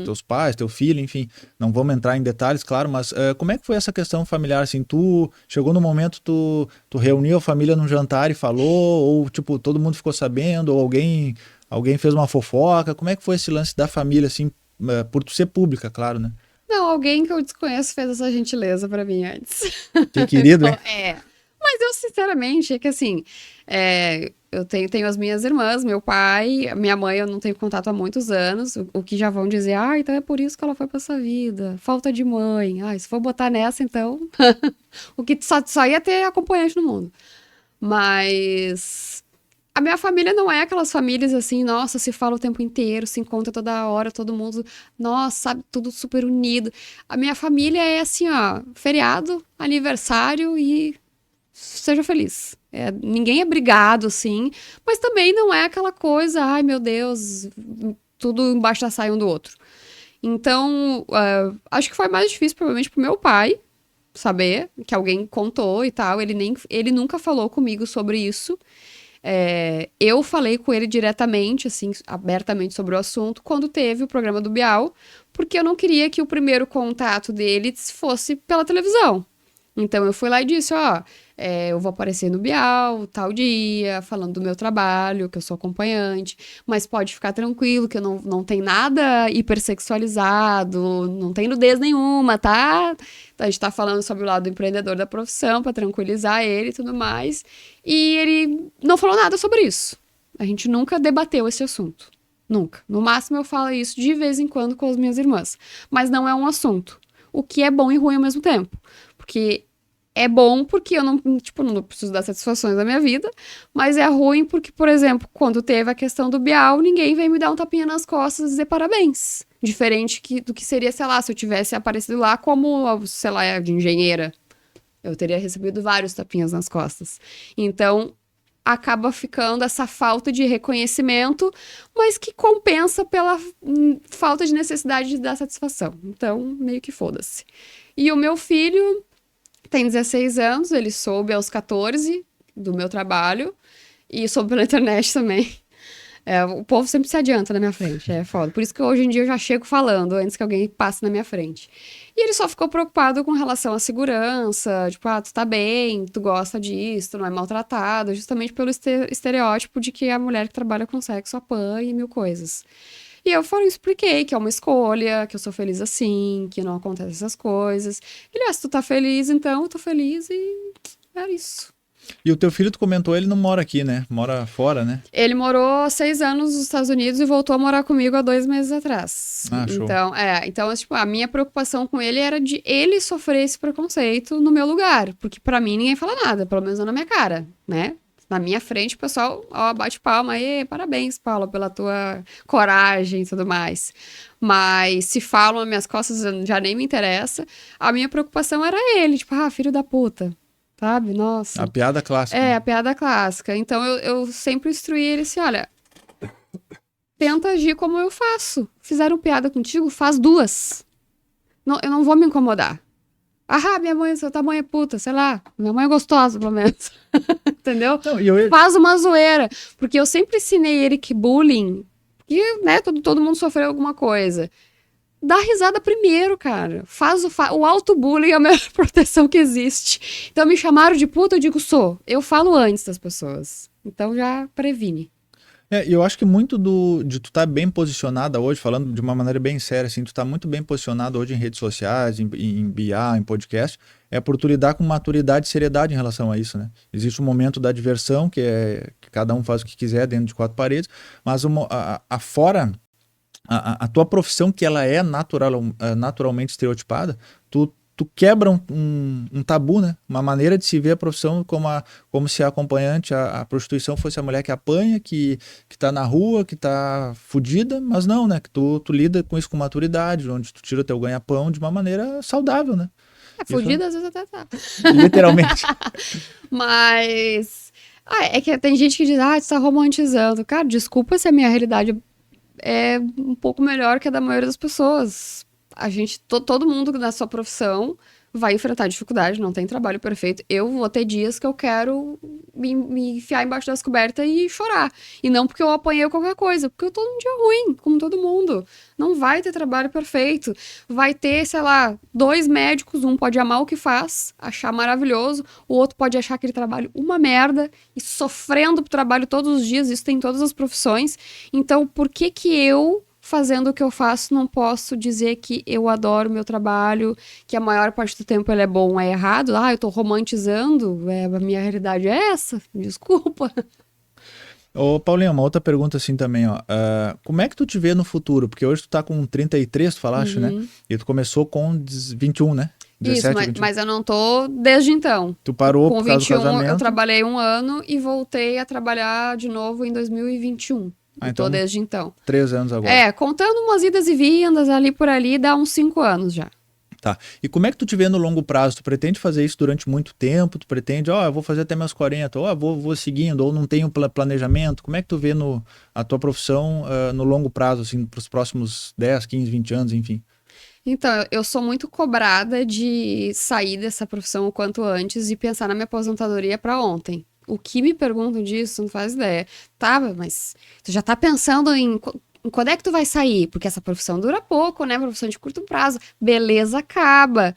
Teus pais, teu filho, enfim, não vamos entrar em detalhes, claro, mas como é que foi essa questão familiar, assim, tu chegou no momento, tu reuniu a família num jantar e falou, ou tipo, todo mundo ficou sabendo, ou alguém fez uma fofoca, como é que foi esse lance da família, assim, por tu ser pública, claro, né? Não, alguém que eu desconheço fez essa gentileza pra mim antes. Que querido, hein? Mas eu, sinceramente, é que assim, eu tenho as minhas irmãs, meu pai, minha mãe eu não tenho contato há muitos anos, o que já vão dizer, então é por isso que ela foi pra essa vida, falta de mãe, se for botar nessa, então, o que só ia ter acompanhante no mundo. Mas a minha família não é aquelas famílias assim, nossa, se fala o tempo inteiro, se encontra toda hora, todo mundo, nossa, sabe, tudo super unido. A minha família é assim, ó, feriado, aniversário e seja feliz. Ninguém é brigado, assim, mas também não é aquela coisa, ai meu Deus, tudo embaixo da saia um do outro. Então, acho que foi mais difícil, provavelmente, pro meu pai saber que alguém contou e tal. Ele nunca falou comigo sobre isso. Eu falei com ele diretamente, assim, abertamente sobre o assunto, quando teve o programa do Bial, porque eu não queria que o primeiro contato deles fosse pela televisão. Então eu fui lá e disse, eu vou aparecer no Bial, tal dia, falando do meu trabalho, que eu sou acompanhante, mas pode ficar tranquilo que eu não tem nada hipersexualizado, não tem nudez nenhuma, tá? A gente tá falando sobre o lado empreendedor da profissão, pra tranquilizar ele e tudo mais. E ele não falou nada sobre isso. A gente nunca debateu esse assunto. Nunca. No máximo eu falo isso de vez em quando com as minhas irmãs. Mas não é um assunto. O que é bom e ruim ao mesmo tempo. Porque é bom porque eu não preciso dar satisfações da minha vida, mas é ruim porque, por exemplo, quando teve a questão do Bial, ninguém veio me dar um tapinha nas costas e dizer parabéns. Diferente do que seria, sei lá, se eu tivesse aparecido lá como, sei lá, de engenheira. Eu teria recebido vários tapinhas nas costas. Então, acaba ficando essa falta de reconhecimento, mas que compensa pela falta de necessidade de dar satisfação. Então, meio que foda-se. E o meu filho tem 16 anos, ele soube aos 14 do meu trabalho e soube pela internet também. O povo sempre se adianta na minha frente, é foda. Por isso que hoje em dia eu já chego falando antes que alguém passe na minha frente. E ele só ficou preocupado com relação à segurança, tipo, tu tá bem, tu gosta disso, tu não é maltratado, justamente pelo estereótipo de que a mulher que trabalha com sexo apanha e mil coisas. E eu expliquei que é uma escolha, que eu sou feliz assim, que não acontecem essas coisas. Ele, se tu tá feliz, então eu tô feliz e é isso. E o teu filho, tu comentou, ele não mora aqui, né? Mora fora, né? Ele morou 6 anos nos Estados Unidos e voltou a morar comigo há 2 meses atrás. Show. Então, tipo, a minha preocupação com ele era de ele sofrer esse preconceito no meu lugar. Porque pra mim ninguém fala nada, pelo menos não na minha cara, né? Na minha frente, o pessoal, bate palma. Parabéns, Paula, pela tua coragem e tudo mais. Mas se falam nas minhas costas, já nem me interessa. A minha preocupação era ele, tipo, filho da puta. Sabe? Nossa. A piada clássica. A piada clássica. Então, eu sempre instruí ele assim, olha, tenta agir como eu faço. Fizeram piada contigo, faz 2. Não, eu não vou me incomodar. Minha mãe, seu tamanho é puta, sei lá. Minha mãe é gostosa, pelo menos. Entendeu? Não, Faz uma zoeira. Porque eu sempre ensinei ele que bullying, que, né, todo mundo sofreu alguma coisa. Dá risada primeiro, cara. O auto-bullying é a melhor proteção que existe. Então, me chamaram de puta, eu digo, sou. Eu falo antes das pessoas. Então, já previne. Eu acho que muito de tu estar bem posicionada hoje, falando de uma maneira bem séria, assim, tu tá muito bem posicionada hoje em redes sociais, em BA, em podcast, é por tu lidar com maturidade e seriedade em relação a isso, né? Existe um momento da diversão, que é que cada um faz o que quiser dentro de quatro paredes, mas fora a tua profissão, que ela é naturalmente estereotipada, tu quebra um tabu, né? Uma maneira de se ver a profissão como se a acompanhante, a prostituição fosse a mulher que apanha, que tá na rua, que tá fudida, mas não, né? Que tu lida com isso com maturidade, onde tu tira o teu ganha-pão de uma maneira saudável, né? Isso, Fugida às vezes até tá. literalmente. Mas. É que tem gente que diz, tu tá romantizando. Cara, desculpa se a minha realidade é um pouco melhor que a da maioria das pessoas. A gente, todo mundo na sua profissão vai enfrentar dificuldade, não tem trabalho perfeito. Eu vou ter dias que eu quero me enfiar embaixo das cobertas e chorar. E não porque eu apanhei qualquer coisa, porque eu tô num dia ruim, como todo mundo. Não vai ter trabalho perfeito. Vai ter, sei lá, 2 médicos, um pode amar o que faz, achar maravilhoso, o outro pode achar aquele trabalho uma merda e sofrendo pro trabalho todos os dias, isso tem em todas as profissões. Então, por que eu, fazendo o que eu faço, não posso dizer que eu adoro o meu trabalho, que a maior parte do tempo ele é bom ou é errado? Eu tô romantizando, a minha realidade é essa, desculpa. Ô, Paulinho, uma outra pergunta assim também, ó. Como é que tu te vê no futuro? Porque hoje tu tá com 33, tu falaste, né? E tu começou com 21, né? 17, Isso, 21. mas eu não tô desde então. Tu parou Com por causa do 21, casamento? eu trabalhei 1 ano e voltei a trabalhar de novo em 2021. E tô desde então. 3 anos agora. Contando umas idas e vindas ali por ali, dá uns 5 anos já. Tá. E como é que tu te vê no longo prazo? Tu pretende fazer isso durante muito tempo? Tu pretende, eu vou fazer até meus 40, ou vou seguindo, ou não tenho planejamento? Como é que tu vê a tua profissão no longo prazo, assim, pros próximos 10, 15, 20 anos, enfim? Então, eu sou muito cobrada de sair dessa profissão o quanto antes e pensar na minha aposentadoria para ontem. O que me perguntam disso, não faz ideia. Tá, mas tu já tá pensando em quando é que tu vai sair? Porque essa profissão dura pouco, né? Profissão de curto prazo. Beleza, acaba.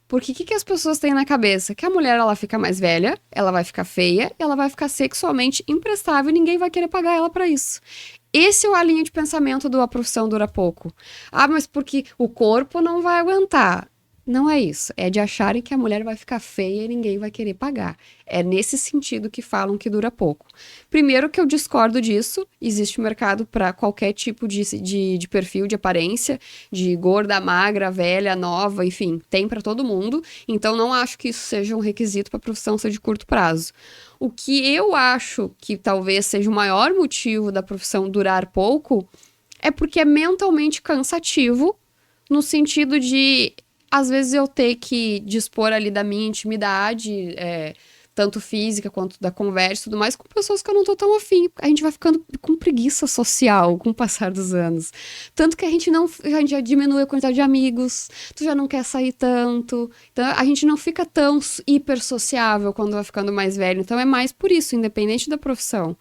Porque o que as pessoas têm na cabeça? Que a mulher, ela fica mais velha, ela vai ficar feia, ela vai ficar sexualmente imprestável e ninguém vai querer pagar ela para isso. Esse é a linha de pensamento da profissão dura pouco. Mas porque o corpo não vai aguentar. Não é isso. É de acharem que a mulher vai ficar feia e ninguém vai querer pagar. É nesse sentido que falam que dura pouco. Primeiro que eu discordo disso. Existe mercado para qualquer tipo de perfil, de aparência, de gorda, magra, velha, nova, enfim, tem para todo mundo. Então não acho que isso seja um requisito para a profissão ser de curto prazo. O que eu acho que talvez seja o maior motivo da profissão durar pouco é porque é mentalmente cansativo, no sentido de, às vezes, eu ter que dispor ali da minha intimidade, tanto física quanto da conversa e tudo mais, com pessoas que eu não tô tão afim. A gente vai ficando com preguiça social com o passar dos anos. Tanto que a gente já diminui a quantidade de amigos, tu já não quer sair tanto. Então, a gente não fica tão hiper sociável quando vai ficando mais velho. Então, é mais por isso, independente da profissão.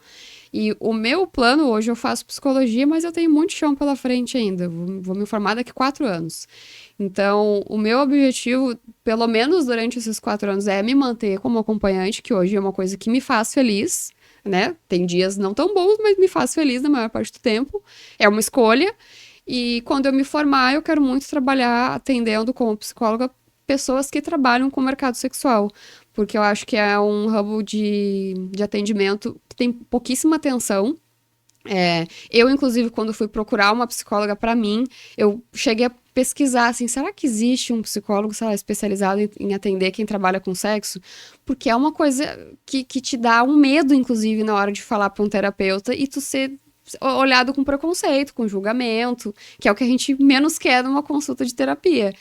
E o meu plano, hoje eu faço psicologia, mas eu tenho muito chão pela frente ainda. Vou me formar daqui 4 anos. Então, o meu objetivo, pelo menos durante esses 4 anos, é me manter como acompanhante, que hoje é uma coisa que me faz feliz, né? Tem dias não tão bons, mas me faz feliz na maior parte do tempo. É uma escolha. E quando eu me formar, eu quero muito trabalhar atendendo como psicóloga pessoas que trabalham com o mercado sexual. Porque eu acho que é um ramo de atendimento que tem pouquíssima atenção. Eu, inclusive, quando fui procurar uma psicóloga para mim, eu cheguei a pesquisar, assim, será que existe um psicólogo, sei lá, especializado em atender quem trabalha com sexo? Porque é uma coisa que te dá um medo, inclusive, na hora de falar para um terapeuta e tu ser olhado com preconceito, com julgamento, que é o que a gente menos quer numa consulta de terapia.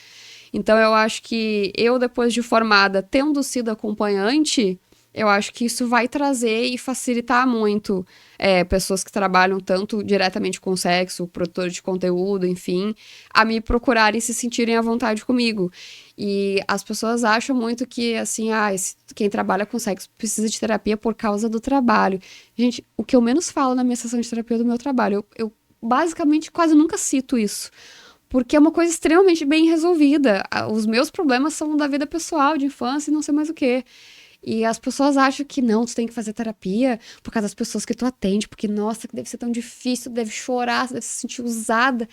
Então, eu acho que eu, depois de formada, tendo sido acompanhante, eu acho que isso vai trazer e facilitar muito pessoas que trabalham tanto diretamente com sexo, produtores de conteúdo, enfim, a me procurarem e se sentirem à vontade comigo. E as pessoas acham muito que, assim, quem trabalha com sexo precisa de terapia por causa do trabalho. Gente, o que eu menos falo na minha sessão de terapia é do meu trabalho. Eu basicamente quase nunca cito isso. Porque é uma coisa extremamente bem resolvida. Os meus problemas são da vida pessoal, de infância e não sei mais o quê. E as pessoas acham que não, tu tem que fazer terapia por causa das pessoas que tu atende, porque, nossa, que deve ser tão difícil, tu deve chorar, tu deve se sentir usada.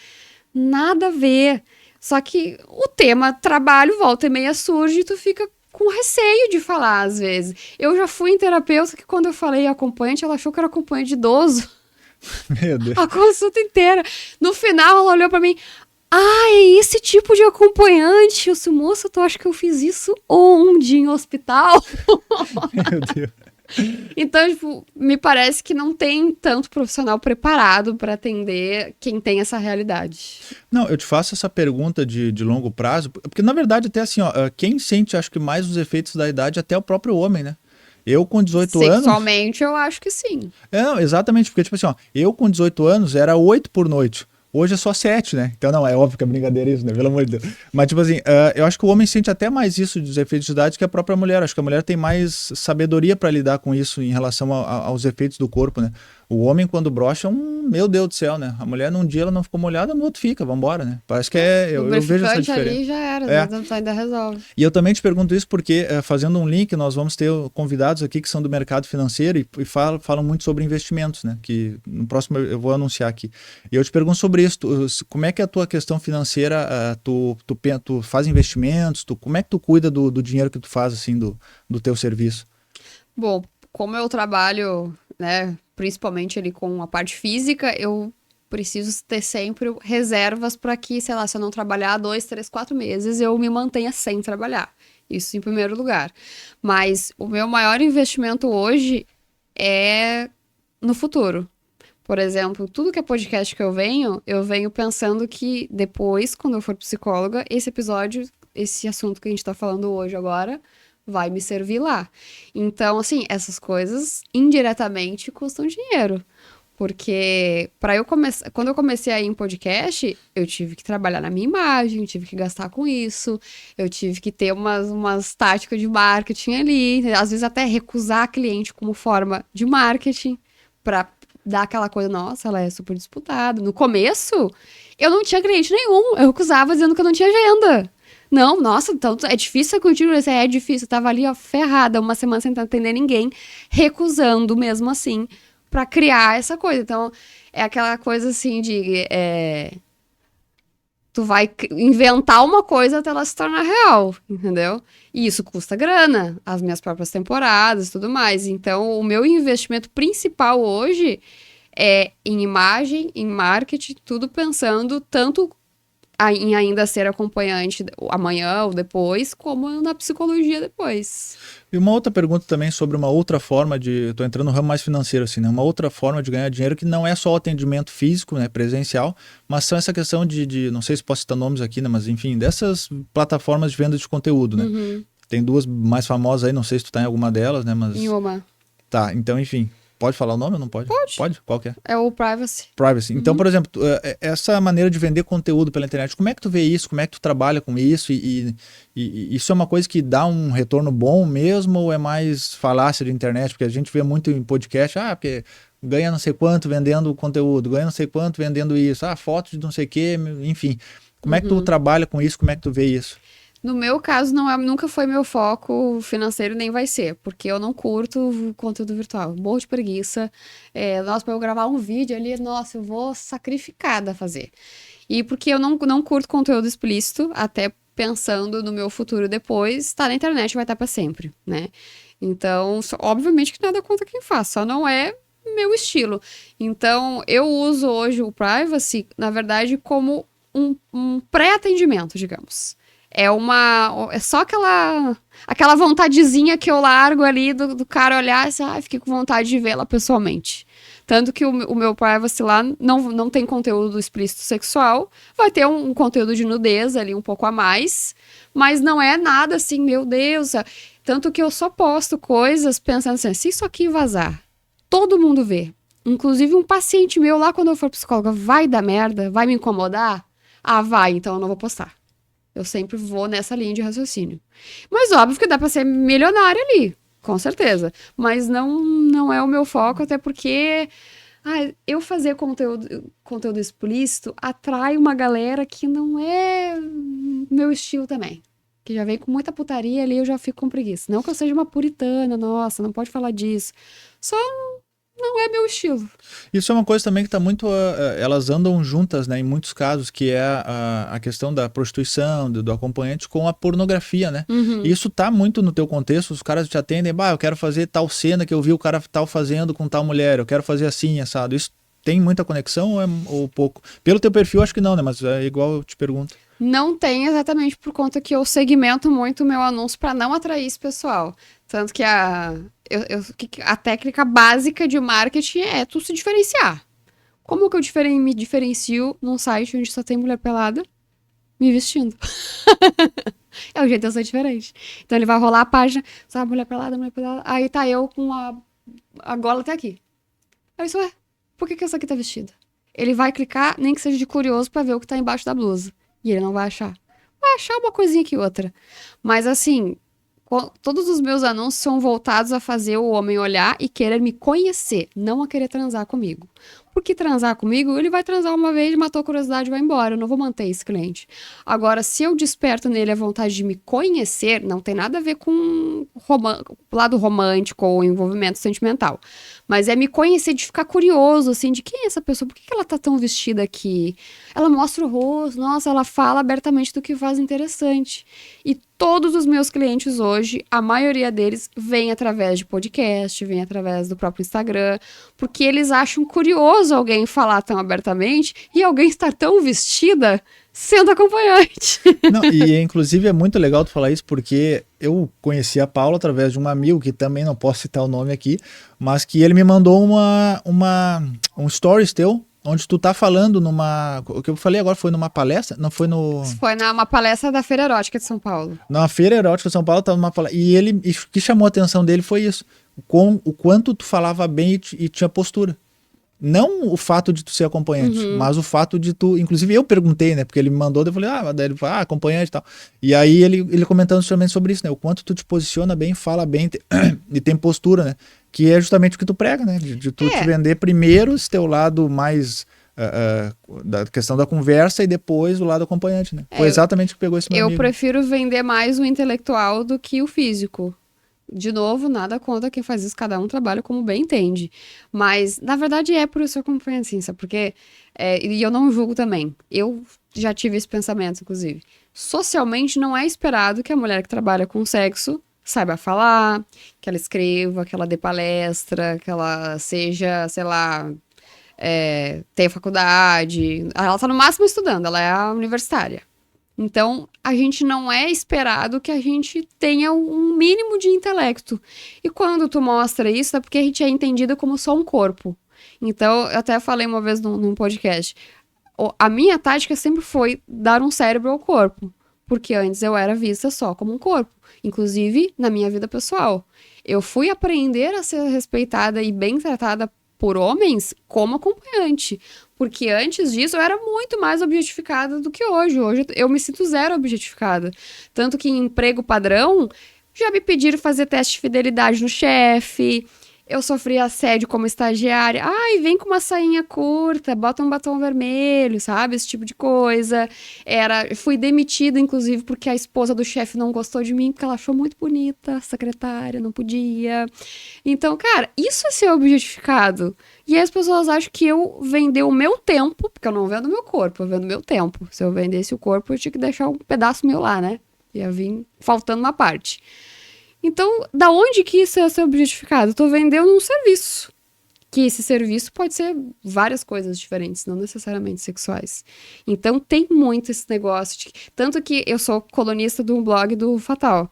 Nada a ver. Só que o tema trabalho, volta e meia surge e tu fica com receio de falar, às vezes. Eu já fui em terapeuta que quando eu falei acompanhante, ela achou que era acompanhante de idoso. Meu Deus. A consulta inteira. No final, ela olhou pra mim. Ah, é esse tipo de acompanhante. Eu disse, moça, tu acha que eu fiz isso onde? Em hospital? Meu Deus. Então, tipo, me parece que não tem tanto profissional preparado pra atender quem tem essa realidade. Não, eu te faço essa pergunta de longo prazo, porque na verdade até assim, ó, quem sente, acho que mais os efeitos da idade é até o próprio homem, né? Eu com 18 anos... Sexualmente, eu acho que sim. Não, exatamente, porque tipo assim, ó, eu com 18 anos era 8 por noite. Hoje é só 7, né? Então não, é óbvio que é brincadeira isso, né? Pelo amor de Deus. Mas tipo assim, eu acho que o homem sente até mais isso dos efeitos de idade que a própria mulher. Acho que a mulher tem mais sabedoria para lidar com isso em relação aos efeitos do corpo, né? O homem quando brocha, meu Deus do céu, né? A mulher num dia ela não ficou molhada, no outro fica, vambora, né? Parece que eu vejo essa diferença. Ali já era, É. né? Ainda resolve. E eu também te pergunto isso porque, fazendo um link, nós vamos ter convidados aqui que são do mercado financeiro e falam muito sobre investimentos, né? Que no próximo eu vou anunciar aqui. E eu te pergunto sobre isso, como é que é a tua questão financeira, tu faz investimentos, como é que tu cuida do dinheiro que tu faz, assim, do teu serviço? Bom, como eu trabalho, né, principalmente ali com a parte física, eu preciso ter sempre reservas para que, sei lá, se eu não trabalhar 2, 3, 4 meses, eu me mantenha sem trabalhar. Isso em primeiro lugar. Mas o meu maior investimento hoje é no futuro. Por exemplo, tudo que é podcast que eu venho pensando que depois, quando eu for psicóloga, esse episódio, esse assunto que a gente tá falando hoje agora, vai me servir lá. Então, assim, essas coisas indiretamente custam dinheiro. Porque para eu começar, quando eu comecei a ir em podcast, eu tive que trabalhar na minha imagem, tive que gastar com isso, eu tive que ter umas táticas de marketing ali, às vezes até recusar cliente como forma de marketing para dar aquela coisa, nossa, ela é super disputada. No começo, eu não tinha cliente nenhum, eu recusava dizendo que eu não tinha agenda. Não, nossa, então é difícil contigo, é difícil. Eu tava ali, ó, ferrada, uma semana sem atender ninguém, recusando mesmo assim, pra criar essa coisa. Então, é aquela coisa assim de. Tu vai inventar uma coisa até ela se tornar real, entendeu? E isso custa grana, as minhas próprias temporadas e tudo mais. Então, o meu investimento principal hoje é em imagem, em marketing, tudo pensando tanto em ainda ser acompanhante amanhã ou depois, como na psicologia depois. E uma outra pergunta também sobre uma outra forma de... Estou entrando no ramo mais financeiro, assim, né? Uma outra forma de ganhar dinheiro que não é só o atendimento físico, né? Presencial, mas são essa questão de não sei se posso citar nomes aqui, né? Mas enfim, dessas plataformas de venda de conteúdo, né? Uhum. Tem duas mais famosas aí, não sei se tu tá em alguma delas, né? Mas... Em uma. Tá, então enfim... Pode falar o nome ou não pode? Pode? Qual que é? É o privacy. Privacy. Então, por exemplo, essa maneira de vender conteúdo pela internet, como é que tu vê isso? Como é que tu trabalha com isso? E isso é uma coisa que dá um retorno bom mesmo ou é mais falácia de internet? Porque a gente vê muito em podcast, porque ganha não sei quanto vendendo conteúdo, ganha não sei quanto vendendo isso, fotos de não sei o quê, enfim. Como é que tu trabalha com isso? Como é que tu vê isso? No meu caso, nunca foi meu foco financeiro, nem vai ser, porque eu não curto conteúdo virtual. Morro de preguiça. Nossa, pra eu gravar um vídeo ali, nossa, eu vou sacrificada a fazer. E porque eu não curto conteúdo explícito, até pensando no meu futuro depois, tá na internet vai estar pra sempre, né? Então, obviamente que nada contra quem faz, só não é meu estilo. Então, eu uso hoje o Privacy, na verdade, como um pré-atendimento, digamos. É só aquela vontadezinha que eu largo ali do cara olhar e fiquei com vontade de vê-la pessoalmente. Tanto que o meu privacy lá não tem conteúdo explícito sexual, vai ter um conteúdo de nudez ali um pouco a mais, mas não é nada assim, meu Deus. Tanto que eu só posto coisas pensando assim, se isso aqui vazar, todo mundo vê. Inclusive um paciente meu lá, quando eu for psicóloga, vai dar merda, vai me incomodar? Vai, então eu não vou postar. Eu sempre vou nessa linha de raciocínio. Mas óbvio que dá pra ser milionária ali, com certeza. Mas não é o meu foco, até porque eu fazer conteúdo explícito atrai uma galera que não é meu estilo também. que já vem com muita putaria ali, eu já fico com preguiça. Não que eu seja uma puritana, nossa, não pode falar disso. Só não é meu estilo. Isso é uma coisa também que está muito. Elas andam juntas, né, em muitos casos, que é a questão da prostituição, do acompanhante com a pornografia, né? E isso tá muito no teu contexto, os caras te atendem, eu quero fazer tal cena que eu vi o cara tal fazendo com tal mulher, eu quero fazer assim, assado. Isso tem muita conexão ou pouco? Pelo teu perfil, acho que não, né? Mas é igual eu te pergunto. Não tem exatamente por conta que eu segmento muito o meu anúncio para não atrair esse pessoal. Tanto que a técnica básica de marketing é tu se diferenciar. Como que eu me diferencio num site onde só tem mulher pelada me vestindo? É o jeito de eu ser diferente. Então ele vai rolar a página, sabe, mulher pelada, aí tá eu com a gola até aqui. Aí isso por que essa aqui tá vestida? Ele vai clicar, nem que seja de curioso, pra ver o que tá embaixo da blusa. E ele não vai achar. Vai achar uma coisinha que outra. Mas assim, todos os meus anúncios são voltados a fazer o homem olhar e querer me conhecer, não a querer transar comigo. Porque transar comigo, ele vai transar uma vez, matou a curiosidade e vai embora. Eu não vou manter esse cliente. Agora, se eu desperto nele a vontade de me conhecer, não tem nada a ver com lado romântico ou envolvimento sentimental. Mas é me conhecer, de ficar curioso, assim, de quem é essa pessoa? Por que ela tá tão vestida aqui? Ela mostra o rosto, nossa, ela fala abertamente do que faz interessante. E todos os meus clientes hoje, a maioria deles, vem através de podcast, vem através do próprio Instagram, porque eles acham curioso alguém falar tão abertamente e alguém estar tão vestida sendo acompanhante. Não, e inclusive é muito legal tu falar isso, porque eu conheci a Paula através de um amigo, que também não posso citar o nome aqui, mas que ele me mandou um stories teu, onde tu tá falando o que eu falei agora foi numa palestra? Não foi no... Foi numa palestra da Feira Erótica de São Paulo. Na Feira Erótica de São Paulo, tava numa palestra, e o que chamou a atenção dele foi isso, o quanto tu falava bem e tinha postura. Não o fato de tu ser acompanhante, mas o fato de tu... Inclusive eu perguntei, né? Porque ele me mandou, eu falei, daí ele falou, acompanhante e tal. E aí ele comentando também sobre isso, né? O quanto tu te posiciona bem, fala bem e tem postura, né? Que é justamente o que tu prega, né? De tu te vender primeiro esse teu lado mais... da questão da conversa e depois o lado acompanhante, né? Foi exatamente o que pegou esse meu amigo. Eu prefiro vender mais o intelectual do que o físico. De novo, nada contra quem faz isso, cada um trabalha como bem entende. Mas, na verdade, é por isso que eu acompanho assim, sabe? Porque, e eu não julgo também. Eu já tive esse pensamento, inclusive. Socialmente, não é esperado que a mulher que trabalha com sexo saiba falar, que ela escreva, que ela dê palestra, que ela seja, sei lá, tenha faculdade. Ela tá no máximo estudando, ela é a universitária. Então, a gente não é esperado que a gente tenha um mínimo de intelecto. E quando tu mostra isso, é porque a gente é entendida como só um corpo. Então, eu até falei uma vez num podcast, a minha tática sempre foi dar um cérebro ao corpo. Porque antes eu era vista só como um corpo. Inclusive, na minha vida pessoal. Eu fui aprender a ser respeitada e bem tratada por homens como acompanhante. Porque antes disso eu era muito mais objetificada do que hoje. Hoje eu me sinto zero objetificada. Tanto que em emprego padrão, já me pediram fazer teste de fidelidade no chefe. Eu sofri assédio como estagiária. Ai, vem com uma sainha curta, bota um batom vermelho, sabe? Esse tipo de coisa. Fui demitida, inclusive, porque a esposa do chefe não gostou de mim, porque ela achou muito bonita, secretária, não podia. Então, cara, isso é ser objetificado. E aí as pessoas acham que eu vender o meu tempo, porque eu não vendo meu corpo, eu vendo meu tempo. Se eu vendesse o corpo, eu tinha que deixar um pedaço meu lá, né? Ia vir faltando uma parte. Então, da onde que isso é ser objetificado? Eu tô vendendo um serviço. Que esse serviço pode ser várias coisas diferentes, não necessariamente sexuais. Então, tem muito esse negócio. Tanto que eu sou colunista do blog do Fatal.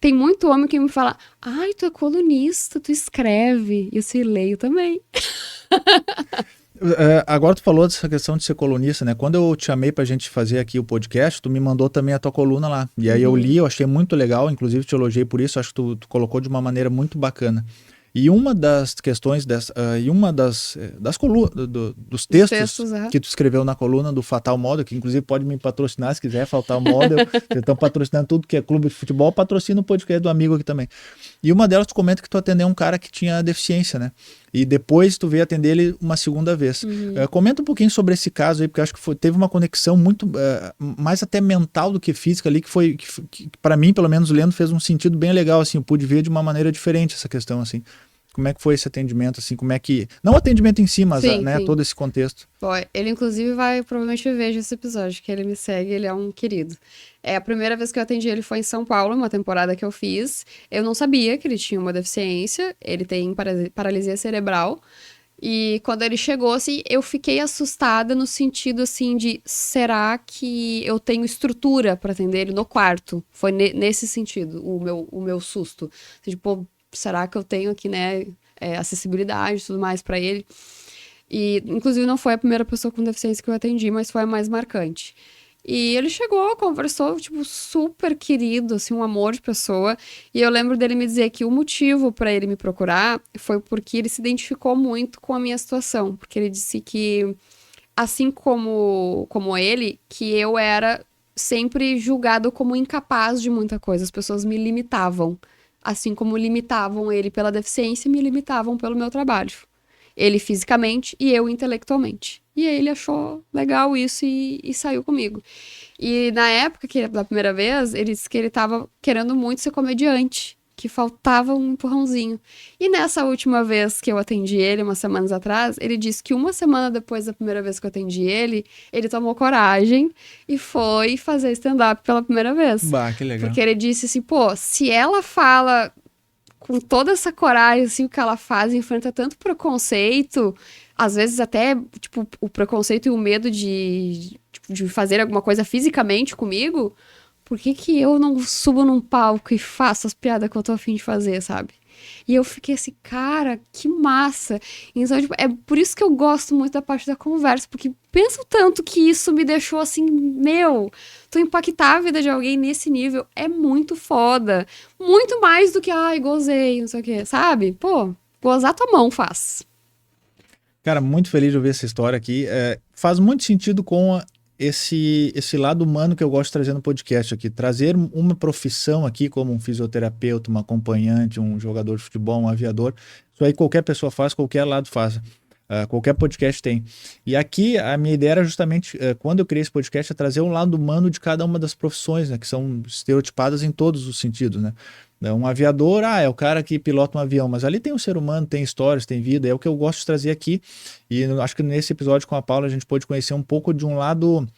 Tem muito homem que me fala, ai, tu é colunista, tu escreve. E eu se leio também. Agora tu falou dessa questão de ser colunista, né? Quando eu te chamei pra gente fazer aqui o podcast, tu me mandou também a tua coluna lá. E aí eu li, eu achei muito legal, inclusive te elogiei por isso, acho que tu colocou de uma maneira muito bacana. E uma das questões e uma das colunas, dos textos que tu escreveu na coluna do Fatal Model, que inclusive pode me patrocinar se quiser, Fatal Model, eles estão patrocinando tudo que é clube de futebol, patrocina o podcast do amigo aqui também. E uma delas tu comenta que tu atendeu um cara que tinha deficiência, né? e depois tu veio atender ele uma segunda vez. Comenta um pouquinho sobre esse caso aí, porque eu acho que teve uma conexão muito, mais até mental do que física ali, que para mim, pelo menos lendo, fez um sentido bem legal, assim, eu pude ver de uma maneira diferente essa questão, assim. Como é que foi esse atendimento, assim, como é que... Não o atendimento em si, mas Sim, né, sim. todo esse contexto. Bom, ele inclusive provavelmente veja esse episódio, que ele me segue, ele é um querido. A primeira vez que eu atendi ele foi em São Paulo, uma temporada que eu fiz. Eu não sabia que ele tinha uma deficiência, ele tem paralisia cerebral. E quando ele chegou, assim, eu fiquei assustada no sentido, assim, de será que eu tenho estrutura para atender ele no quarto? Foi nesse sentido, o meu susto. Assim, tipo, será que eu tenho aqui, né, acessibilidade e tudo mais para ele? E, inclusive, não foi a primeira pessoa com deficiência que eu atendi, mas foi a mais marcante. E ele chegou, conversou, tipo, super querido, assim, um amor de pessoa. E eu lembro dele me dizer que o motivo para ele me procurar foi porque ele se identificou muito com a minha situação. Porque ele disse que, assim como ele, que eu era sempre julgado como incapaz de muita coisa. As pessoas me limitavam. Assim como limitavam ele pela deficiência, me limitavam pelo meu trabalho. Ele fisicamente e eu intelectualmente. E aí ele achou legal isso e saiu comigo. E na época, da primeira vez, ele disse que ele tava querendo muito ser comediante, que faltava um empurrãozinho. E nessa última vez que eu atendi ele, umas semanas atrás, ele disse que uma semana depois da primeira vez que eu atendi ele tomou coragem e foi fazer stand-up pela primeira vez. Bah, que legal. Porque ele disse assim, pô, se ela fala com toda essa coragem, assim, o que ela faz, enfrenta tanto preconceito, às vezes até, tipo, o preconceito e o medo de fazer alguma coisa fisicamente comigo, por que que eu não subo num palco e faço as piadas que eu tô a fim de fazer, sabe? E eu fiquei assim, cara, que massa. Então, tipo, é por isso que eu gosto muito da parte da conversa, porque penso tanto que isso me deixou assim, meu, tu impactar a vida de alguém nesse nível é muito foda. Muito mais do que, ai, gozei, não sei o quê, sabe? Pô, gozar tua mão faz. Cara, muito feliz de ouvir essa história aqui. Faz muito sentido com esse lado humano que eu gosto de trazer no podcast aqui. Trazer uma profissão aqui, como um fisioterapeuta, um acompanhante, um jogador de futebol, um aviador. Isso aí qualquer pessoa faz, qualquer lado faz. Qualquer podcast tem. E aqui a minha ideia era justamente, quando eu criei esse podcast, é trazer um lado humano de cada uma das profissões, né, que são estereotipadas em todos os sentidos, né? Um aviador, é o cara que pilota um avião, mas ali tem um ser humano, tem histórias, tem vida, é o que eu gosto de trazer aqui. E acho que nesse episódio com a Paula a gente pôde conhecer um pouco de um lado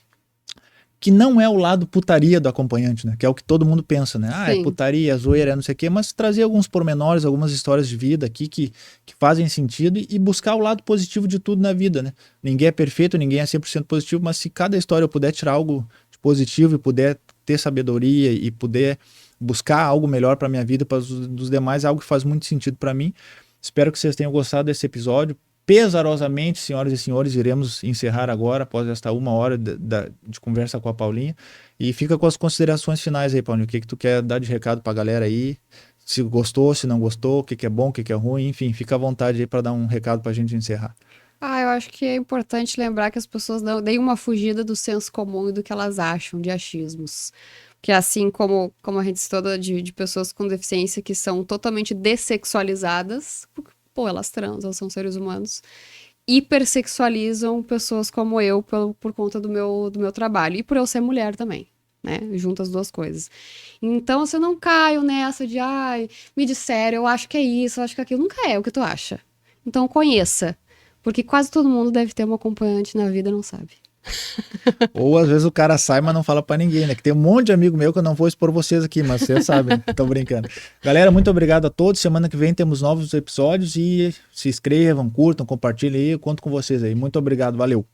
que não é o lado putaria do acompanhante, né? Que é o que todo mundo pensa, né? É Sim. putaria, é zoeira, é não sei o quê, mas trazer alguns pormenores, algumas histórias de vida aqui que fazem sentido e buscar o lado positivo de tudo na vida, né? Ninguém é perfeito, ninguém é 100% positivo, mas se cada história eu puder tirar algo de positivo e puder ter sabedoria e puder buscar algo melhor para minha vida, para os demais, é algo que faz muito sentido para mim. Espero que vocês tenham gostado desse episódio. Pesarosamente, senhoras e senhores, iremos encerrar agora, após esta 1 hora de conversa com a Paulinha. E fica com as considerações finais aí, Paulinho. O que tu quer dar de recado pra galera aí? Se gostou, se não gostou, o que é bom, o que é ruim, enfim, fica à vontade aí para dar um recado pra gente encerrar. Eu acho que é importante lembrar que as pessoas não deem uma fugida do senso comum e do que elas acham de achismos. Que assim como a gente estuda de pessoas com deficiência que são totalmente dessexualizadas, pô, elas transam, elas são seres humanos, hipersexualizam pessoas como eu por conta do meu trabalho. E por eu ser mulher também, né? Junto as duas coisas. Então, se eu não caio nessa de, me disseram, eu acho que é isso, eu acho que é aquilo. Nunca é o que tu acha. Então, conheça. Porque quase todo mundo deve ter uma acompanhante na vida, não sabe. Ou às vezes o cara sai, mas não fala pra ninguém, né? Que tem um monte de amigo meu que eu não vou expor vocês aqui, mas vocês sabem, né? Tô brincando. Galera, muito obrigado a todos. Semana que vem temos novos episódios e se inscrevam, curtam, compartilhem aí. Eu conto com vocês aí. Muito obrigado, valeu.